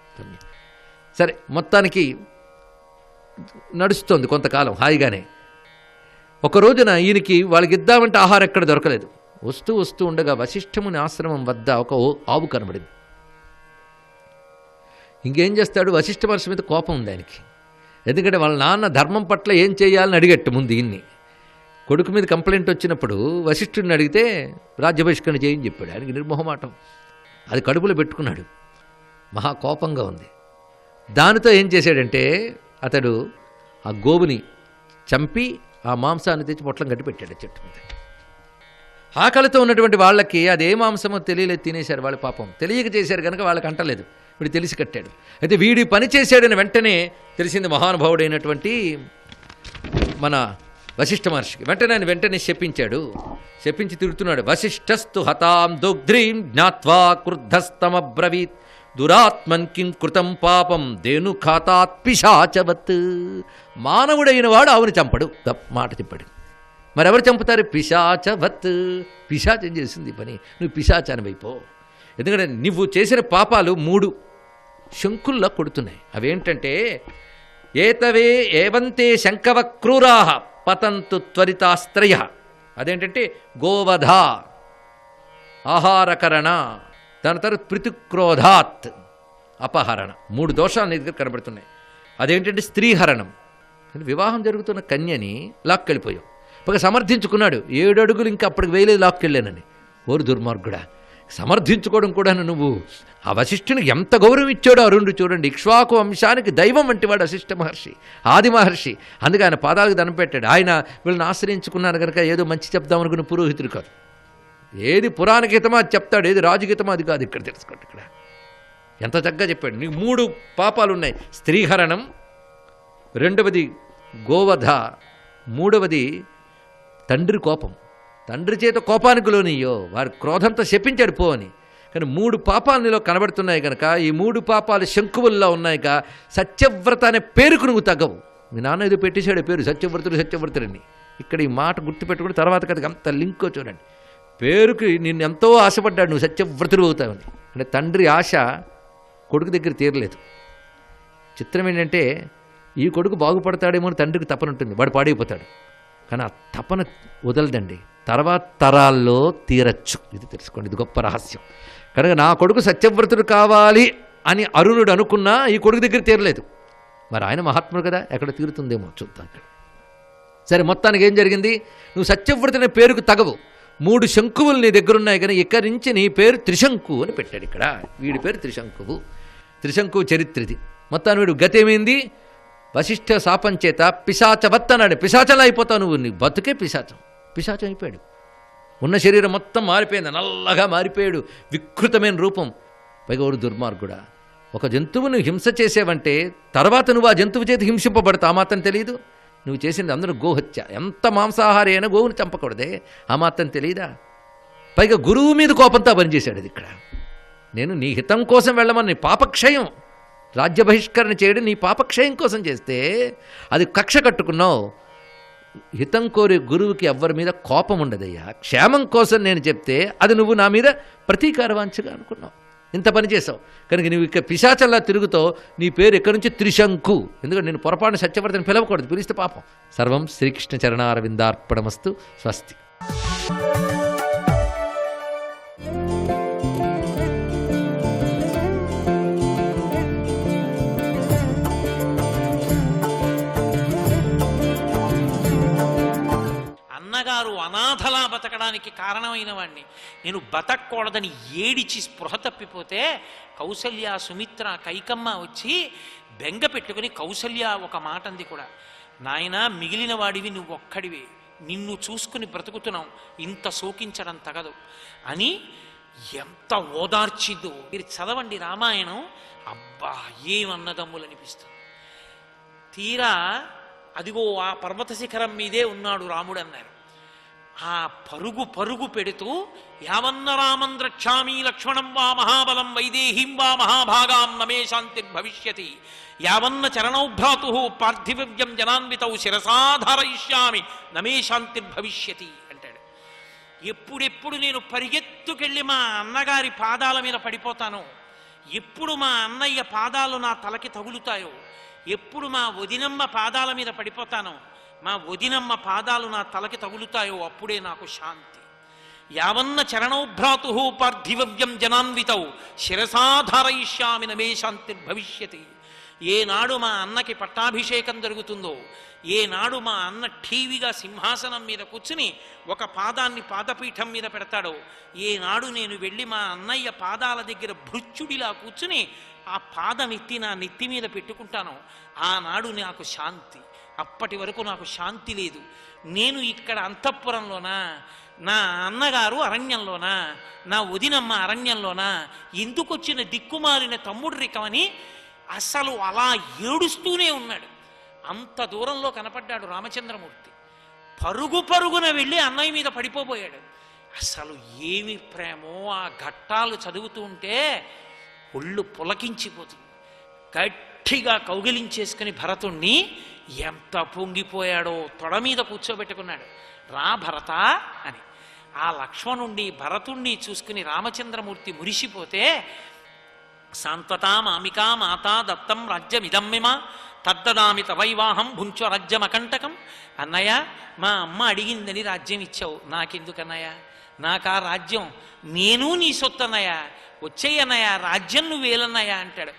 సరే, మొత్తానికి నడుస్తోంది కొంతకాలం హాయిగానే. ఒక రోజున ఈయనకి వాళ్ళకి ఇద్దామంటే ఆహారం ఎక్కడ దొరకలేదు. వస్తూ వస్తూ ఉండగా వశిష్ఠముని ఆశ్రమం వద్ద ఒక ఆవు కనబడింది. ఇంకేం చేస్తాడు, వశిష్ఠ మహర్షి మీద కోపం ఉంది ఆయనకి. ఎందుకంటే వాళ్ళ నాన్న ధర్మం పట్ల ఏం చేయాలని అడిగట్టు ముందు ఈయన్ని. కొడుకు మీద కంప్లైంట్ వచ్చినప్పుడు వశిష్ఠుడిని అడిగితే రాజ్యబహిష్కరణ చేయని చెప్పాడు. ఆయనకి నిర్మోహమాటం, అది కడుపులో పెట్టుకున్నాడు, మహా కోపంగా ఉంది. దానితో ఏం చేశాడంటే అతడు ఆ గోవుని చంపి ఆ మాంసాన్ని తెచ్చి పొట్లం కట్టి పెట్టాడు చెట్టు మీద. ఆకలితో ఉన్నటువంటి వాళ్ళకి అదే మాంసమో తెలియలేదు, తినేశారు వాళ్ళు. పాపం తెలియక చేశారు కనుక వాళ్ళకి అంటలేదు, వీడు తెలిసి కట్టాడు. అయితే వీడి పని చేశాడని వెంటనే తెలిసింది మహానుభావుడైనటువంటి మన వశిష్ఠ మహర్షికి. వెంటనే శపించాడు. శపించి తిరుగుతున్నాడు. వశిష్ఠస్తు హతాం దుగ్ధ్రీం జ్ఞాత్వా క్రుద్ధస్తమబ్రవీత్ దురాత్మన్ కిం కృతం పాపం దేను ఖాతాత్ పిశాచవత్. మానవుడైన వాడు ఆవుని చంపడు, మాట చెప్పాడు. మరెవరు చంపుతారు? పిశాచవత్. పిశాచం చేసింది పని, నువ్వు పిశాచానివైపో. ఎందుకంటే నువ్వు చేసిన పాపాలు 3 శంకుల్లా కొడుతున్నాయి. అవేంటంటే ఏతవే ఏవంతే శంకవ క్రూరాః పతంతు త్వరితాస్త్రయ. అదేంటంటే గోవధ, ఆహారకరణ, దాని తర్వాత పృథుక్రోధాత్, అపహరణ. 3 దోషాలు నీ దగ్గర కనబడుతున్నాయి. అదేంటంటే స్త్రీహరణం, వివాహం జరుగుతున్న కన్యని లాక్కెళ్ళిపోయావు. ఒక సమర్థించుకున్నాడు, 7 అడుగులు ఇంకా అప్పటికి వేయలేదు, లాక్కెళ్ళానని. ఓరు దుర్మార్గుడా, సమర్థించుకోవడం కూడా నువ్వు. ఆ వశిష్ఠునికి ఎంత గౌరవం ఇచ్చాడో అరుణుడు చూడండి. ఇక్ష్వాకు వంశానికి దైవం వంటివాడు వశిష్ఠ మహర్షి, ఆది మహర్షి. అందుకే ఆయన పాదాలకు దండం పెట్టాడు. ఆయన వీళ్ళని ఆశ్రయించుకున్నాను కనుక ఏదో మంచి చెప్దామనుకున్న పురోహితుడు కాదు. ఏది పురాణ గీతమో అది చెప్తాడు, ఏది రాజగీతమో అది కాదు. ఇక్కడ తెలుసుకోండి, ఇక్కడ ఎంత చక్కగా చెప్పాడు. నీకు 3 పాపాలు ఉన్నాయి: స్త్రీహరణం, 2వది గోవధ, 3వది తండ్రి కోపం. తండ్రి చేత కోపానికి లోనియ్యో, వారి క్రోధంతో శపించాడు పో అని. కానీ 3 పాపాలు నీలో కనబడుతున్నాయి కనుక ఈ 3 పాపాలు శంకువుల్లో ఉన్నాయిక. సత్యవ్రత అనే పేరుకు నువ్వు తగ్గవు. మీ నాన్న ఏదో పెట్టేశాడు పేరు, సత్యవ్రతుడని. ఇక్కడ ఈ మాట గుర్తుపెట్టుకుని తర్వాత కథకి అంత లింకో చూడండి. పేరుకి నిన్ను ఎంతో ఆశపడ్డాడు, నువ్వు సత్యవ్రతుడు అవుతావని. అంటే తండ్రి ఆశ కొడుకు దగ్గర తీరలేదు. చిత్రం ఏంటంటే ఈ కొడుకు బాగుపడతాడేమో అని తండ్రికి తపన ఉంటుంది, వాడు పాడైపోతాడు. కానీ ఆ తపన వదలదండి, తర్వాత తరాల్లో తీరచ్చు. ఇది తెలుసుకోండి, ఇది గొప్ప రహస్యం. కనుక నా కొడుకు సత్యవ్రతుడు కావాలి అని అరుణుడు అనుకున్నా ఈ కొడుకు దగ్గర తీరలేదు. మరి ఆయన మహాత్ముడు కదా, ఎక్కడ తీరుతుందేమో చూద్దాం. సరే, మొత్తానికి ఏం జరిగింది? నువ్వు సత్యవ్రతుని పేరుకు తగవు. 3 శంకువులు నీ దగ్గరున్నాయి, కానీ ఇక్కడి నుంచి నీ పేరు త్రిశంకు అని పెట్టాడు. ఇక్కడ వీడి పేరు త్రిశంకువు. త్రిశంకువు చరిత్రది. మొత్తాన్ని వీడు గతేమైంది? వశిష్ఠ శాపం చేత పిశాచవత్ అన్నాడు. పిశాచంలా అయిపోతావు నువ్వు, నీ బతుకే పిశాచం అయిపోయాడు. ఉన్న శరీరం మొత్తం మారిపోయింది, నల్లగా మారిపోయాడు, వికృతమైన రూపం. పైగా ఒక దుర్మార్గుడా, ఒక జంతువును హింస చేసేవంటే తర్వాత నువ్వు ఆ జంతువు చేతి హింసింపబడతావు, ఆ మాత్రం తెలియదు? నువ్వు చేసింది అందరూ గోహత్య. ఎంత మాంసాహారి అయినా గోవుని చంపకూడదే, ఆ మాత్రం తెలియదా? పైగా గురువు మీద కోపంతో పనిచేశాడు. అది ఇక్కడ నేను నీ హితం కోసం వెళ్ళమని, పాపక్షయం, రాజ్య బహిష్కరణ చేయడం నీ పాపక్షయం కోసం చేస్తే అది కక్ష కట్టుకున్నావు. హితం కోరే గురువుకి ఎవ్వరి మీద కోపం ఉండదయ్యా. క్షేమం కోసం నేను చెప్తే అది నువ్వు నా మీద ప్రతీకార వాంఛగా అనుకున్నావు, ఇంత పని చేసావు. కనుక నువ్వు ఇక పిశాచల్లా తిరుగుతావు. నీ పేరు ఎక్కడి నుంచి త్రిశంకు. ఎందుకంటే నేను పొరపాటు సత్యవర్తని పిలవకూడదు, పిలిస్తే పాపం. సర్వం శ్రీకృష్ణ చరణారవిందార్పణమస్తు. స్వస్తి. అన్నగారు అనాథలా బతకడానికి కారణమైన వాణ్ణి నేను బతకూడదని ఏడిచి స్పృహ తప్పిపోతే కౌసల్య, సుమిత్ర, కైకమ్మ వచ్చి బెంగ పెట్టుకుని కౌసల్య ఒక మాట అంది కూడా, నాయనా మిగిలిన వాడివి నువ్వు ఒక్కడివి, నిన్ను చూసుకుని బ్రతుకుతున్నావు, ఇంత శోకించడం తగదు అని ఎంత ఓదార్చిద్దో. మీరు చదవండి రామాయణం, అబ్బా ఏమన్నదమ్ములనిపిస్తుంది. తీరా అదిగో ఆ పర్వత శిఖరం మీదే ఉన్నాడు రాముడు అన్నారు. ఆ పరుగు పరుగు పెడుతూ యావన్న రామం ద్రక్ష్యామి లక్ష్మణం వా మహాబలం వైదేహీం వా మహాభాగాం నమే శాంతిర్భవిష్యతి యావన్న చరణౌ భ్రాతు పార్థివ్యం జనాన్వితౌ శిరసాధారయిష్యామి నమే శాంతిర్భవిష్యతి అంటాడు. ఎప్పుడెప్పుడు నేను పరిగెత్తుకెళ్ళి మా అన్నగారి పాదాల మీద పడిపోతానో, ఎప్పుడు మా అన్నయ్య పాదాలు నా తలకి తగులుతాయో, ఎప్పుడు మా వదినమ్మ పాదాల మీద పడిపోతానో, మా వదినమ్మ పాదాలు నా తలకి తగులుతాయో అప్పుడే నాకు శాంతి. యావన్న చరణౌ భ్రాతు పార్థివ్యం జనాన్వితౌ శిరసాధారయిష్యామి నమే శాంతిర్భవిష్యతి. ఏనాడు మా అన్నకి పట్టాభిషేకం జరుగుతుందో, ఏనాడు మా అన్న ఠీవిగా సింహాసనం మీద కూర్చుని ఒక పాదాన్ని పాదపీఠం మీద పెడతాడో, ఏనాడు నేను వెళ్ళి మా అన్నయ్య పాదాల దగ్గర భృత్యుడిలా కూర్చుని ఆ పాదం ఎత్తి నా నెత్తి మీద పెట్టుకుంటానో ఆనాడు నాకు శాంతి. అప్పటి వరకు నాకు శాంతి లేదు. నేను ఇక్కడ అంతఃపురంలోనా, నా అన్నగారు అరణ్యంలోనా, నా వదినమ్మ అరణ్యంలోనా, ఎందుకొచ్చిన దిక్కుమాలిన తమ్ముడు రికమని అసలు అలా ఏడుస్తూనే ఉన్నాడు. అంత దూరంలో కనపడ్డాడు రామచంద్రమూర్తి. పరుగు పరుగున వెళ్ళి అన్నయ్య మీద పడిపోబోయాడు. అసలు ఏమి ప్రేమో ఆ ఘట్టాలు చదువుతూ ఉంటే ఒళ్ళు పులకించిపోతుంది. గట్టిగా కౌగిలించేసుకుని భరతుణ్ణి ఎంత పొంగిపోయాడో తొడ మీద కూర్చోబెట్టుకున్నాడు. రా భరత అని. ఆ లక్ష్మణుణ్ణి భరతుణ్ణి చూసుకుని రామచంద్రమూర్తి మురిసిపోతే, శాంతతా మామికా మాతా దత్తం రాజ్యమిదమ్మిమ తద్దదామి తవైవాహం భుంచ రాజ్యమకంటకం. అన్నయ్య, మా అమ్మ అడిగిందని రాజ్యం ఇచ్చావు, నాకెందుకన్నయ్య, నాకా రాజ్యం, నేను నీ సొత్తన్నయ్య, వచ్చేయన్నయ్య, రాజ్యం నువ్వేలన్నయ్య అంటాడు.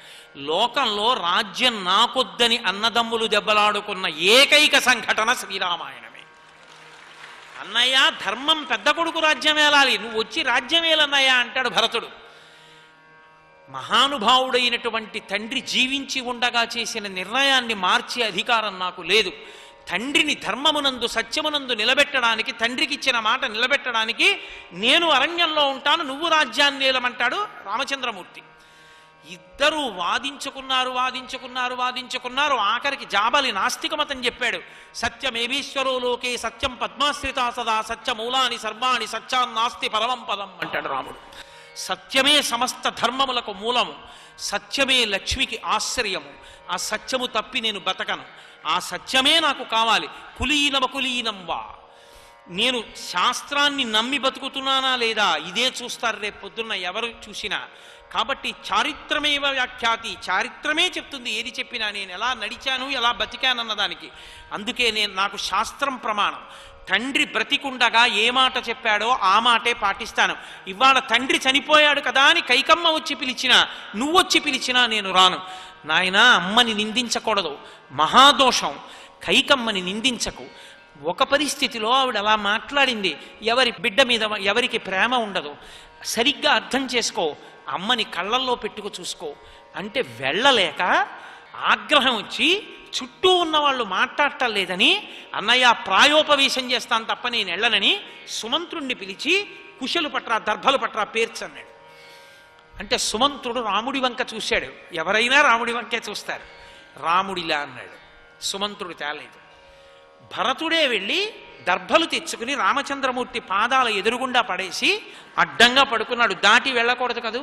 లోకంలో రాజ్యం నాకొద్దని అన్నదమ్ములు దెబ్బలాడుకున్న ఏకైక సంఘటన శ్రీరామాయణమే. అన్నయ్య, ధర్మం పెద్ద కొడుకు రాజ్యం ఏలాలి, నువ్వు వచ్చి రాజ్యం ఏలన్నయ్య అంటాడు భరతుడు. మహానుభావుడైనటువంటి తండ్రి జీవించి ఉండగా చేసిన నిర్ణయాన్ని మార్చే అధికారం నాకు లేదు. తండ్రిని ధర్మమునందు సత్యమునందు నిలబెట్టడానికి, తండ్రికి ఇచ్చిన మాట నిలబెట్టడానికి నేను అరణ్యంలో ఉంటాను, నువ్వు రాజ్యాన్ని ఏలమంటాడు రామచంద్రమూర్తి. ఇద్దరూ వాదించుకున్నారు. ఆఖరికి జాబలి నాస్తిక మతం చెప్పాడు. సత్యమేవీశ్వరో లోకే సత్యం పద్మాశ్రితా సదా సత్యమూలాని సర్వాణి సత్యాన్నాస్తి పరమం పదం అంటాడు రాముడు. సత్యమే సమస్త ధర్మములకు మూలము, సత్యమే లక్ష్మికి ఆశ్రయము. ఆ సత్యము తప్పి నేను బతకను, ఆ సత్యమే నాకు కావాలి. కులీనం వా, నేను శాస్త్రాన్ని నమ్మి బతుకుతున్నానా లేదా ఇదే చూస్తారు రేపు పొద్దున్న ఎవరు చూసినా. కాబట్టి చారిత్రమేవ వ్యాఖ్యాతి, చారిత్రమే చెప్తుంది ఏది చెప్పినా, నేను ఎలా నడిచాను ఎలా బతికానన్నదానికి. అందుకే నాకు శాస్త్రం ప్రమాణం. తండ్రి బ్రతికుండగా ఏ మాట చెప్పాడో ఆ మాటే పాటిస్తాను. ఇవాళ తండ్రి చనిపోయాడు కదా అని కైకమ్మ వచ్చి పిలిచినా, నువ్వొచ్చి పిలిచినా నేను రాను. నాయనా, అమ్మని నిందించకూడదు, మహాదోషం. కైకమ్మని నిందించకు. ఒక పరిస్థితిలో ఆవిడ అలా మాట్లాడింది, ఎవరి బిడ్డ మీద ఎవరికి ప్రేమ ఉండదు, సరిగ్గా అర్థం చేసుకో, అమ్మని కళ్ళల్లో పెట్టుకు చూసుకో అంటే వెళ్ళలేక ఆగ్రహం వచ్చి చుట్టూ ఉన్న వాళ్ళు మాట్లాడటం లేదని, అన్నయ్య ప్రాయోపవేశం చేస్తాను తప్ప నేను వెళ్ళనని సుమంత్రుణ్ణి పిలిచి కుశలు పట్రా దర్భలు పట్రా పేర్చన్నాడు. అంటే సుమంత్రుడు రాముడి వంక చూశాడు. ఎవరైనా రాముడి వంకే చూస్తారు. రాముడిలా అన్నాడు. సుమంత్రుడు తేలేదు. భరతుడే వెళ్ళి దర్భలు తెచ్చుకుని రామచంద్రమూర్తి పాదాల ఎదురుగుండా పడేసి అడ్డంగా పడుకున్నాడు. దాటి వెళ్ళకూడదు కదూ,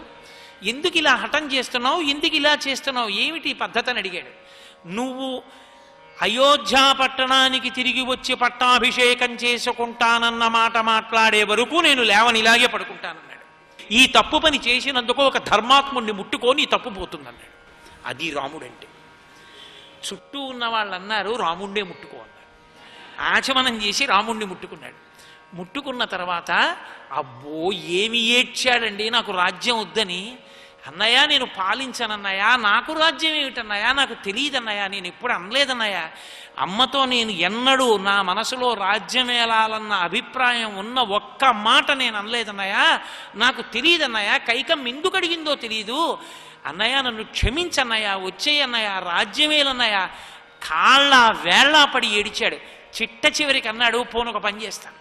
ఎందుకు ఇలా హఠం చేస్తున్నావు, ఎందుకు ఇలా చేస్తున్నావు, ఏమిటి పద్ధతి అని అడిగాడు. నువ్వు అయోధ్య పట్టణానికి తిరిగి వచ్చి పట్టాభిషేకం చేసుకుంటానన్న మాట మాట్లాడే వరకు నేను లేవని ఇలాగే పడుకుంటానన్నాడు. ఈ తప్పు పని చేసినందుకు ఒక ధర్మాత్ముడిని ముట్టుకొని ఈ తప్పు పోతుందన్నాడు. అది రాముడంటే. చుట్టూ ఉన్న వాళ్ళు అన్నారు రాముణ్ణే ముట్టుకో అన్నారు. ఆచమనం చేసి రాముణ్ణి ముట్టుకున్నాడు. ముట్టుకున్న తర్వాత అబ్బో ఏమి ఏడ్చాడండి నాకు రాజ్యం వద్దని. అన్నయ్య నేను పాలించనన్నయ్య, నాకు రాజ్యం ఏమిటన్నయ్య, నాకు తెలియదన్నయ్య, నేను ఎప్పుడు అనలేదన్నయ్య. అమ్మతో నేను ఎన్నడూ నా మనసులో రాజ్యం ఏలాలన్న అభిప్రాయం ఉన్న ఒక్క మాట నేను అనలేదన్నయ్య, నాకు తెలియదన్నయ్య, కైకమ్మ ఎందుకు అడిగిందో తెలియదు అన్నయ్య, నన్ను క్షమించన్నయ్య, వచ్చేయన్నయ్య, రాజ్యమేలన్నయ్య. కాళ్ళ వేళ్ళ పడి ఏడిచాడు. చిట్ట చివరికి అన్నాడు, పోనొక పని చేస్తాను,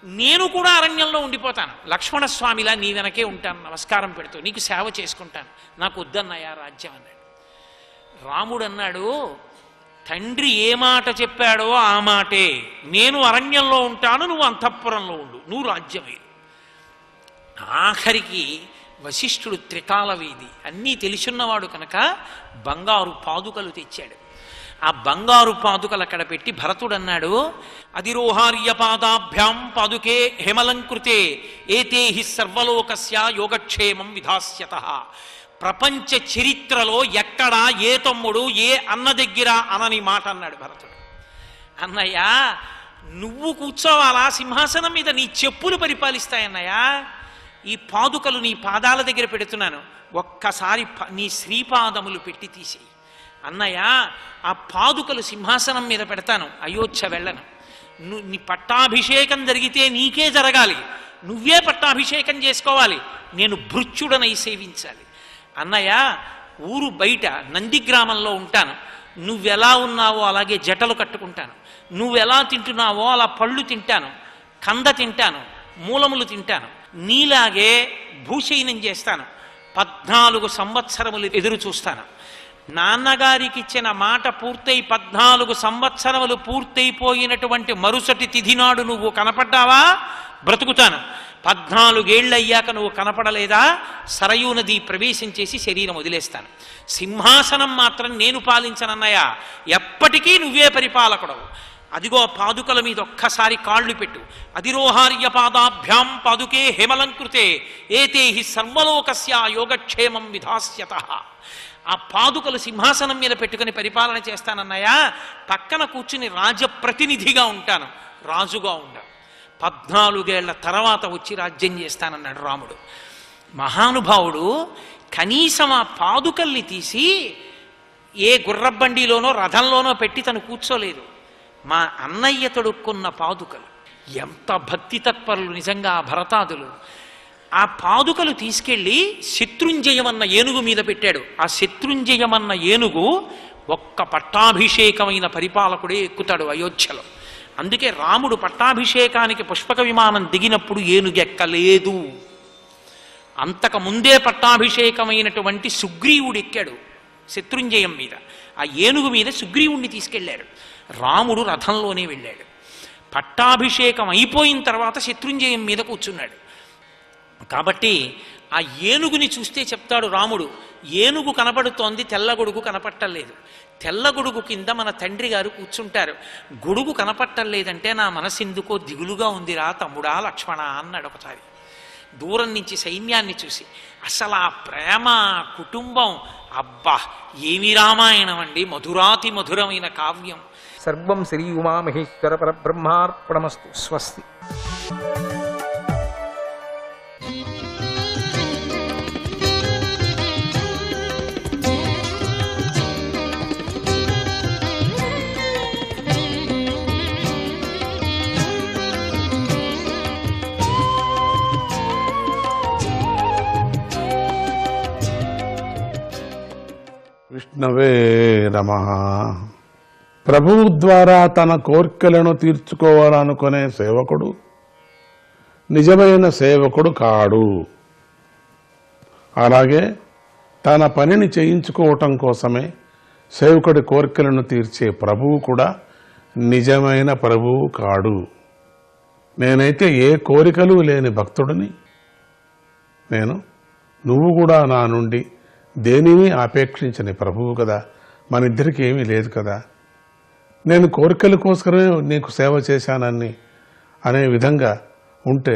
నేను కూడా అరణ్యంలో ఉండిపోతాను, లక్ష్మణస్వామిలా నీ వెనకే ఉంటాను, నమస్కారం పెడుతూ నీకు సేవ చేసుకుంటాను, నాకు వద్దన్నయ్యా రాజ్యం అన్నాడు. రాముడు అన్నాడు, తండ్రి ఏ మాట చెప్పాడో ఆ మాటే, నేను అరణ్యంలో ఉంటాను, నువ్వు అంతఃపురంలో ఉండు, నువ్వు రాజ్యమే. ఆఖరికి వశిష్ఠుడు త్రికాలవేది అన్నీ తెలుసున్నవాడు కనుక బంగారు పాదుకలు తెచ్చాడు. ఆ బంగారు పాదుకలు అక్కడ పెట్టి భరతుడు అన్నాడు, అధిరోహార్య పాదాభ్యాం పాదుకే హేమలంకృతే ఏతే హి సర్వలోకస్య యోగక్షేమం విధాస్యతః. ప్రపంచ చరిత్రలో ఎక్కడా ఏ తమ్ముడు ఏ అన్న దగ్గర అనని మాట అన్నాడు భరతుడు. అన్నయ్య నువ్వు కూర్చోవాలా సింహాసనం మీద, నీ చెప్పులు పరిపాలిస్తాయన్నయ్యా, ఈ పాదుకలు నీ పాదాల దగ్గర పెడుతున్నాను, ఒక్కసారి నీ శ్రీపాదములు పెట్టి తీసేయి అన్నయ్య, ఆ పాదుకలు సింహాసనం మీద పెడతాను, అయోధ్య వెళ్ళను, నీ పట్టాభిషేకం జరిగితే నీకే జరగాలి, నువ్వే పట్టాభిషేకం చేసుకోవాలి, నేను భృత్యుడనై సేవించాలి అన్నయ్య. ఊరు బయట నందిగ్రామంలో ఉంటాను, నువ్వెలా ఉన్నావో అలాగే జటలు కట్టుకుంటాను, నువ్వెలా తింటున్నావో అలా పళ్ళు తింటాను, కంద తింటాను, మూలములు తింటాను, నీలాగే భూశయనం చేస్తాను, 14 సంవత్సరములు ఎదురు చూస్తాను. నాన్నగారికి ఇచ్చిన మాట పూర్తయి 14 సంవత్సరములు పూర్తయిపోయినటువంటి మరుసటి తిథి నాడు నువ్వు కనపడ్డావా, బ్రతుకుతాను. 14 ఏళ్ళయ్యాక నువ్వు కనపడలేదా, సరయూ నది ప్రవేశం చేసి శరీరం వదిలేస్తాను. సింహాసనం మాత్రం నేను పాలించనన్నయ్యా, ఎప్పటికీ నువ్వే పరిపాలకుడవు. అదిగో పాదుకల మీద ఒక్కసారి కాళ్ళు పెట్టు, అధిరోహార్య పాదాభ్యాం పాదుకే హేమలంకృతే ఏతే హి సర్వలోకస్య యోగక్షేమం విధాస్యతః. ఆ పాదుకలు సింహాసనం మీద పెట్టుకుని పరిపాలన చేస్తానన్నయ్యా, పక్కన కూర్చుని రాజప్రతినిధిగా ఉంటాను, రాజుగా ఉంటాను. 14 ఏళ్ల తర్వాత వచ్చి రాజ్యం చేస్తానన్నాడు రాముడు. మహానుభావుడు కనీసం ఆ పాదుకల్ని తీసి ఏ గుర్రబండిలోనో రథంలోనో పెట్టి తను కూర్చోలేదు. మా అన్నయ్య తొడుక్కున్న పాదుకలు, ఎంత భక్తి తత్పరులు నిజంగా ఆ భరతాదులు. ఆ పాదుకలు తీసుకెళ్ళి శత్రుంజయమన్న ఏనుగు మీద పెట్టాడు. ఆ శత్రుంజయమన్న ఏనుగు ఒక్క పట్టాభిషేకమైన పరిపాలకుడే ఎక్కుతాడు అయోధ్యలో. అందుకే రాముడు పట్టాభిషేకానికి పుష్పక విమానం దిగినప్పుడు ఏనుగెక్కలేదు. అంతకుముందే పట్టాభిషేకమైనటువంటి సుగ్రీవుడు ఎక్కాడు శత్రుంజయం మీద. ఆ ఏనుగు మీద సుగ్రీవుణ్ణి తీసుకెళ్లారు. రాముడు రథంలోనే వెళ్ళాడు. పట్టాభిషేకం అయిపోయిన తర్వాత శత్రుంజయం మీద కూర్చున్నాడు. కాబట్టి ఆ ఏనుగుని చూస్తే చెప్తాడు రాముడు, ఏనుగు కనపడుతోంది, తెల్ల గొడుగు కనపట్టలేదు. తెల్ల గొడుగు కింద మన తండ్రి గారు కూర్చుంటారు. గొడుగు కనపట్టలేదంటే నా మనసు ఎందుకో దిగులుగా ఉందిరా తమ్ముడా లక్ష్మణ అన్నాడు ఒకసారి దూరం నుంచి సైన్యాన్ని చూసి. అసలు ఆ ప్రేమ, కుటుంబం, అబ్బా ఏమి రామాయణం అండి, మధురాతి మధురమైన కావ్యం. సర్వం శ్రీ ఉమామహేశ్వర పరబ్రహ్మార్పణమస్తు. స్వస్తి. విష్ణవే నమః. ప్రభువు ద్వారా తన కోర్కెలను తీర్చుకోవాలనుకునే సేవకుడు నిజమైన సేవకుడు కాడు. అలాగే తన పనిని చేయించుకోవటం కోసమే సేవకుడి కోర్కెలను తీర్చే ప్రభువు కూడా నిజమైన ప్రభువు కాడు. నేనైతే ఏ కోరికలు లేని భక్తుడిని. నువ్వు కూడా నా నుండి దేనిని ఆపేక్షించని ప్రభువు కదా, మన ఇద్దరికి ఏమీ లేదు కదా. నేను కోరికల కోసమే నీకు సేవ చేశానని అనే విధంగా ఉంటే,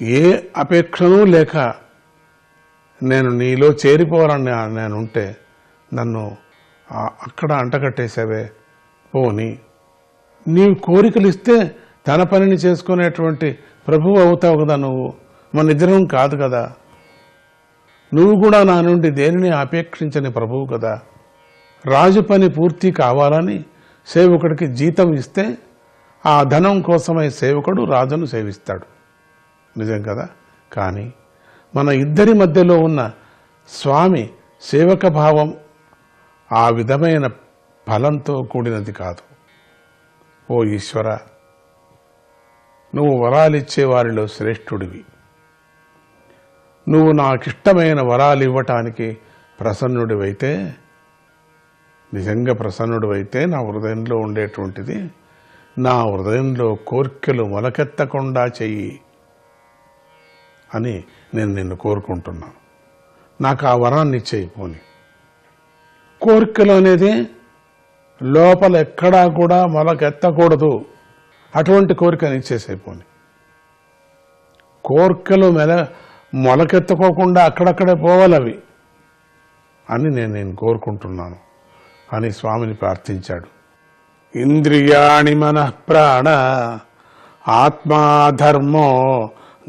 ఏ అపేక్షను లేక నేను నీలో చేరిపోవాలని నేను ఉంటే నన్ను అక్కడ అంటగట్టేసావే. పోని నీవు కోరికలు ఇస్తే తన పనిని చేసుకునేటువంటి ప్రభువు అవుతావు కదా నువ్వు, మన ఇద్దరం కాదు కదా. నువ్వు కూడా నా నుండి దేనిని ఆపేక్షించని ప్రభువు కదా. రాజు పని పూర్తి కావాలని సేవకుడికి జీతం ఇస్తే ఆ ధనం కోసమై సేవకుడు రాజును సేవిస్తాడు. నిజం కదా. కానీ మన ఇద్దరి మధ్యలో ఉన్న స్వామి సేవక భావం ఆ విధమైన ఫలంతో కూడినది కాదు. ఓ ఈశ్వర, నువ్వు వరాలిచ్చే వారిలో శ్రేష్ఠుడివి. నువ్వు నాకిష్టమైన వరాలు ఇవ్వటానికి ప్రసన్నుడివైతే, నిజంగా ప్రసన్నుడివైతే నా హృదయంలో ఉండేటువంటిది నా హృదయంలో కోర్కెలు మొలకెత్తకుండా చెయ్యి అని నేను నిన్ను కోరుకుంటున్నాను. నాకు ఆ వరాన్ని ఇచ్చేయి. పోని కోర్కెలు అనేది లోపల ఎక్కడా కూడా మొలకెత్తకూడదు, అటువంటి కోరికని ఇచ్చేసే. పోని కోర్కెలు మొలకెత్తుకోకుండా అక్కడక్కడే పోవాలవి అని నేను కోరుకుంటున్నాను అని స్వామిని ప్రార్థించాడు. ఇంద్రియాణి మనః ప్రాణ ఆత్మాధర్మో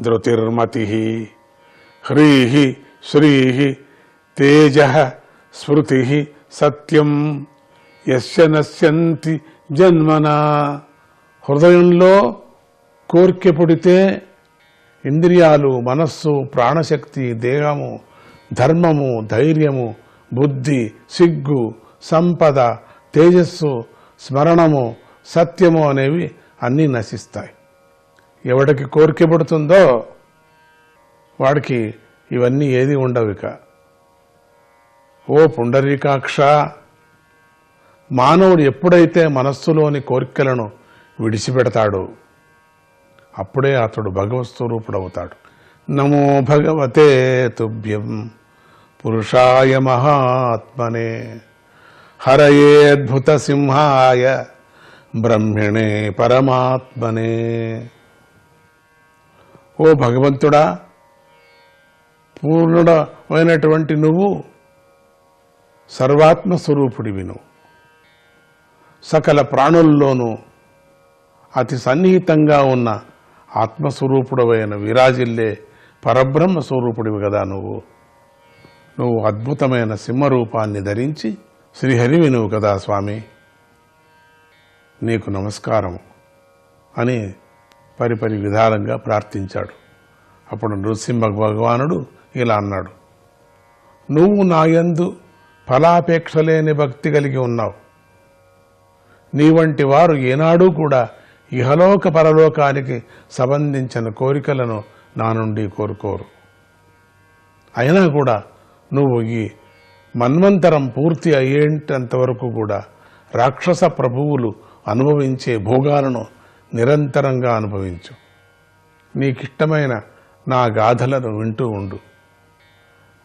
ధృతిర్మతి హ్రీహి శ్రీహి తేజ స్మృతి సత్యం యస్య నశ్యంతి జన్మన. హృదయంలో కోరిక పుడితే ఇంద్రియాలు, మనస్సు, ప్రాణశక్తి, దేహము, ధర్మము, ధైర్యము, బుద్ధి, సిగ్గు, సంపద, తేజస్సు, స్మరణము, సత్యము అనేవి అన్నీ నశిస్తాయి. ఎవడికి కోరిక పుడుతుందో వాడికి ఇవన్నీ ఏది ఉండవిక. ఓ పుండరీకాక్ష, మానవుడు ఎప్పుడైతే మనస్సులోని కోరికలను విడిచిపెడతాడో అప్పుడే అతడు భగవత్ స్వరూపుడవుతాడు. నమో భగవతే తుభ్యం పురుషాయ మహాత్మనే హరయే అద్భుత సింహాయ బ్రహ్మిణే పరమాత్మనే. ఓ భగవంతుడా, పూర్ణుడమైనటువంటి నువ్వు సర్వాత్మ స్వరూపుడివి. నువ్వు సకల ప్రాణుల్లోనూ అతి సన్నిహితంగా ఉన్న ఆత్మస్వరూపుడవైన విరాజిల్లే పరబ్రహ్మ స్వరూపుడివి కదా నువ్వు అద్భుతమైన సింహరూపాన్ని ధరించి శ్రీహరివి నువ్వు కదా స్వామి, నీకు నమస్కారము అని పరిపరి విధాలంగా ప్రార్థించాడు. అప్పుడు నృసింహ భగవానుడు ఇలా అన్నాడు, నువ్వు నాయందు ఫలాపేక్ష లేని భక్తి కలిగి ఉన్నావు. నీ వంటి వారు ఏనాడూ కూడా ఇహలోక పరలోకానికి సంబంధించిన కోరికలను నా నుండి కోరుకోరు. అయినా కూడా నువ్వు ఈ మన్వంతరం పూర్తి అయ్యేంత వరకు కూడా రాక్షస ప్రభువులు అనుభవించే భోగాలను నిరంతరంగా అనుభవించు. నీకిష్టమైన నా గాథలను వింటూ ఉండు.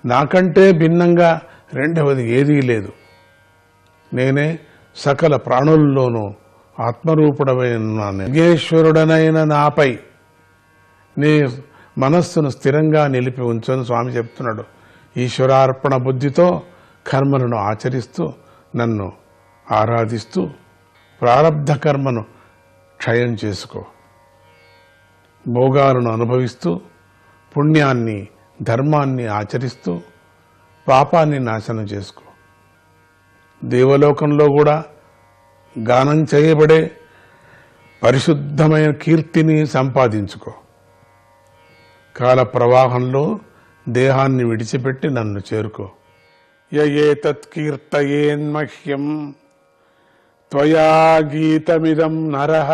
నాకంటే భిన్నంగా రెండవది ఏదీ లేదు. నేనే సకల ప్రాణుల్లోనూ ఆత్మరూపుడమైన యజ్ఞేశ్వరుడనైన నాపై నీ మనస్సును స్థిరంగా నిలిపి ఉంచని స్వామి చెప్తున్నాడు. ఈశ్వరార్పణ బుద్ధితో కర్మలను ఆచరిస్తూ నన్ను ఆరాధిస్తూ ప్రారబ్ధ కర్మను క్షయం చేసుకో. భోగాలను అనుభవిస్తూ పుణ్యాన్ని, ధర్మాన్ని ఆచరిస్తూ పాపాన్ని నాశనం చేసుకో. దేవలోకంలో కూడా గానం చేయబడే పరిశుద్ధమైన కీర్తిని సంపాదించుకో. కాల ప్రవాహంలో దేహాన్ని విడిచిపెట్టి నన్ను చేరుకో. యయేతత్కీర్తయేన్మహ్యం త్వయా గీతమిదం నరః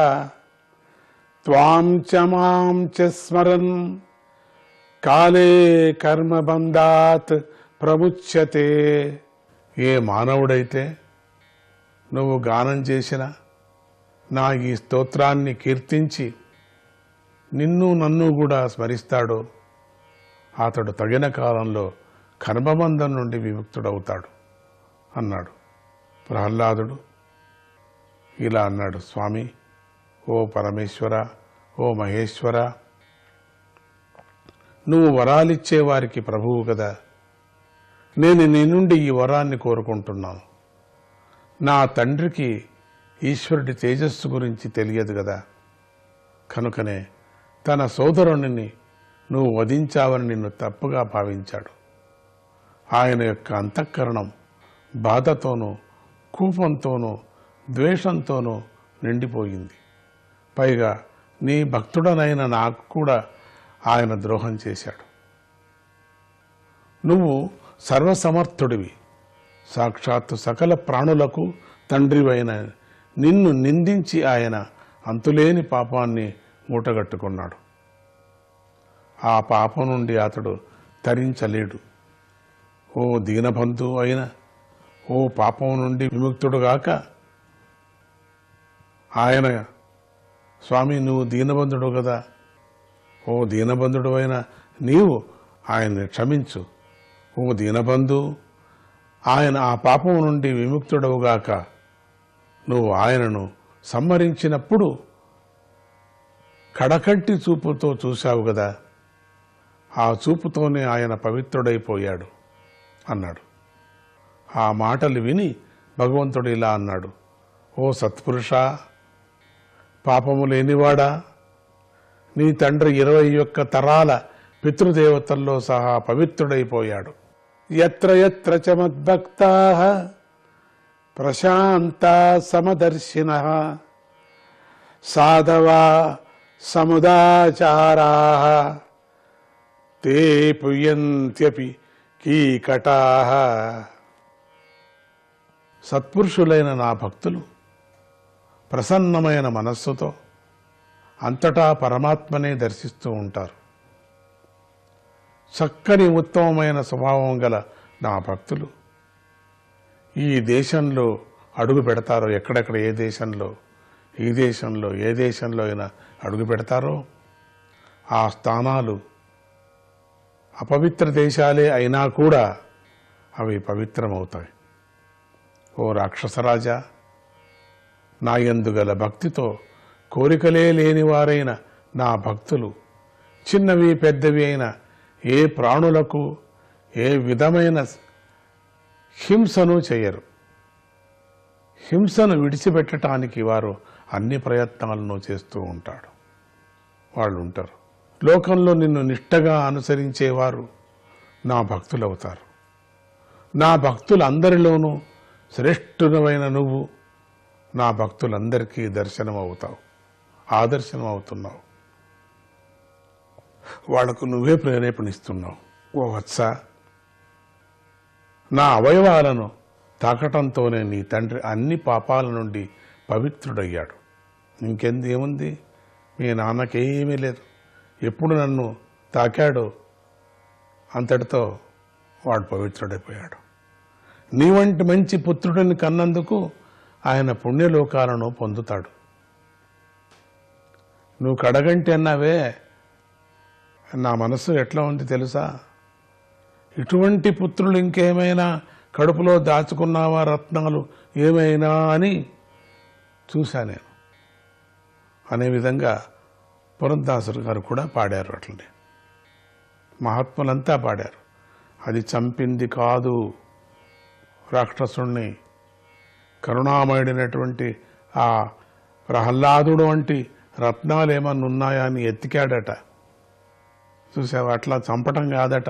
త్వాం చ మాం చ స్మరన్ కాలే కర్మబంధాత్ ప్రముచ్యతే. ఏ మానవుడైతే నువ్వు గానం చేసిన నా ఈ స్తోత్రాన్ని కీర్తించి నిన్ను నన్ను కూడా స్మరిస్తాడో అతడు తగిన కాలంలో కర్మబంధం నుండి విముక్తుడవుతాడు అన్నాడు. ప్రహ్లాదుడు ఇలా అన్నాడు, స్వామి, ఓ పరమేశ్వర, ఓ మహేశ్వర, నువ్వు వరాలిచ్చే వారికి ప్రభువు కదా. నేను నీ నుండి ఈ వరాన్ని కోరుకుంటున్నాను. నా తండ్రికి ఈశ్వరుడి తేజస్సు గురించి తెలియదు కదా. కనుకనే తన సోదరుడిని నువ్వు వధించావని నిన్ను తప్పుగా భావించాడు. ఆయన యొక్క అంతఃకరణం బాధతోనూ కోపంతోనూ ద్వేషంతోనూ నిండిపోయింది. పైగా నీ భక్తుడనైన నాకు కూడా ఆయన ద్రోహం చేశాడు. నువ్వు సర్వసమర్థుడివి, సాక్షాత్తు సకల ప్రాణులకు తండ్రివైన నిన్ను నిందించి ఆయన అంతులేని పాపాన్ని మూటగట్టుకున్నాడు. ఆ పాపం నుండి అతడు తరించలేడు. ఓ దీనబంధు అయిన ఓ పాపం నుండి విముక్తుడుగాక ఆయన స్వామి నువ్వు దీనబంధుడు కదా, ఓ దీనబంధుడు అయిన నీవు ఆయన్ని క్షమించు. ఓ దీనబంధు, ఆయన ఆ పాపం నుండి విముక్తుడవుగాక. నువ్వు ఆయనను సంహరించినప్పుడు కడకంటి చూపుతో చూశావు కదా, ఆ చూపుతోనే ఆయన పవిత్రుడైపోయాడు అన్నాడు. ఆ మాటలు విని భగవంతుడు ఇలా అన్నాడు, ఓ సత్పురుష, పాపము లేనివాడా, నీ తండ్రి 21 తరాల పితృదేవతల్లో సహా పవిత్రుడైపోయాడు. యత్ర యత్ర చ మద్భక్తాః ప్రశాంతా సమదర్శినః సాధవా సముదాచారాః తే పుయంత్యపి కీకటాః. సత్పురుషులైన నా భక్తులు ప్రసన్నమైన మనస్సుతో అంతటా పరమాత్మనే దర్శిస్తూ ఉంటారు. చక్కని ఉత్తమమైన స్వభావం గల నా భక్తులు ఈ దేశంలో అడుగు పెడతారో, ఎక్కడెక్కడ ఏ దేశంలో, ఈ దేశంలో ఏ దేశంలో అయినా అడుగు పెడతారో ఆ స్థానాలు అపవిత్ర దేశాలే అయినా కూడా అవి పవిత్రమవుతాయి. ఓ రాక్షసరాజా, నా యందు గల భక్తితో కోరికలే లేనివారైన నా భక్తులు చిన్నవి పెద్దవి అయిన ఏ ప్రాణులకు ఏ విధమైన హింసను చేయరు. హింసను విడిచిపెట్టడానికి వారు అన్ని ప్రయత్నాలను చేస్తూ వాళ్ళు ఉంటారు. లోకంలో నిన్ను నిష్టగా అనుసరించేవారు నా భక్తులవుతారు. నా భక్తులందరిలోనూ శ్రేష్ఠునమైన నువ్వు నా భక్తులందరికీ దర్శనం అవుతావు, ఆదర్శనం అవుతున్నావు. వాళ్లకు నువ్వే ప్రేరేపణిస్తున్నావు. ఓ వత్స, నా అవయవాలను తాకటంతోనే నీ తండ్రి అన్ని పాపాల నుండి పవిత్రుడయ్యాడు. ఇంకేముంది, మీ నాన్నకేమీ లేదు. ఎప్పుడు నన్ను తాకాడో అంతటితో వాడు పవిత్రుడైపోయాడు. నీ వంటి మంచి పుత్రుడిని కన్నందుకు ఆయన పుణ్యలోకాలను పొందుతాడు. నువ్వు కడగంటి అన్నావే, నా మనసు ఎట్లా ఉంది తెలుసా? ఇటువంటి పుత్రులు ఇంకేమైనా కడుపులో దాచుకున్నావా, రత్నాలు ఏమైనా అని చూశా నేను అనే విధంగా పురంధాసుడు గారు కూడా పాడారు. అట్లనే మహాత్ములంతా పాడారు. అది చంపింది కాదు రాక్షసుణ్ణి, కరుణామయుడైనటువంటి ఆ ప్రహ్లాదుడు వంటి రత్నాలు ఏమన్నా ఉన్నాయా అని ఎత్తికాడట. చూసావా, అట్లా చంపటం కాదట,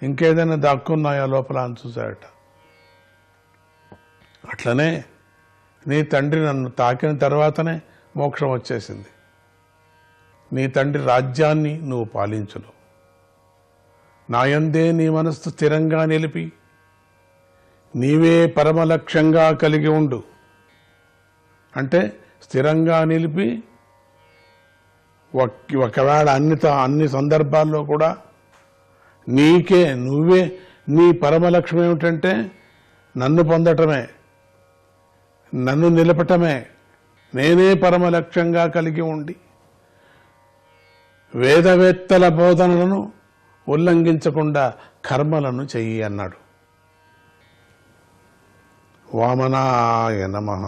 ఇంకేదైనా దాక్కున్నాయా లోపల అని చూశాడట. అట్లనే నీ తండ్రి నన్ను తాకిన తర్వాతనే మోక్షం వచ్చేసింది. నీ తండ్రి రాజ్యాన్ని నువ్వు పాలించును. నాయందే నీ మనస్సు స్థిరంగా నిలిపి నీవే పరమలక్ష్యంగా కలిగి ఉండు. అంటే స్థిరంగా నిలిపి ఒకవేళ అన్ని సందర్భాల్లో కూడా నువ్వే నీ పరమలక్ష్యం ఏమిటంటే నన్ను పొందటమే, నన్ను నిలపటమే. నేనే పరమలక్ష్యంగా కలిగి ఉండి వేదవేత్తల బోధనలను ఉల్లంఘించకుండా కర్మలను చెయ్యి అన్నాడు. వామనాయ నమః.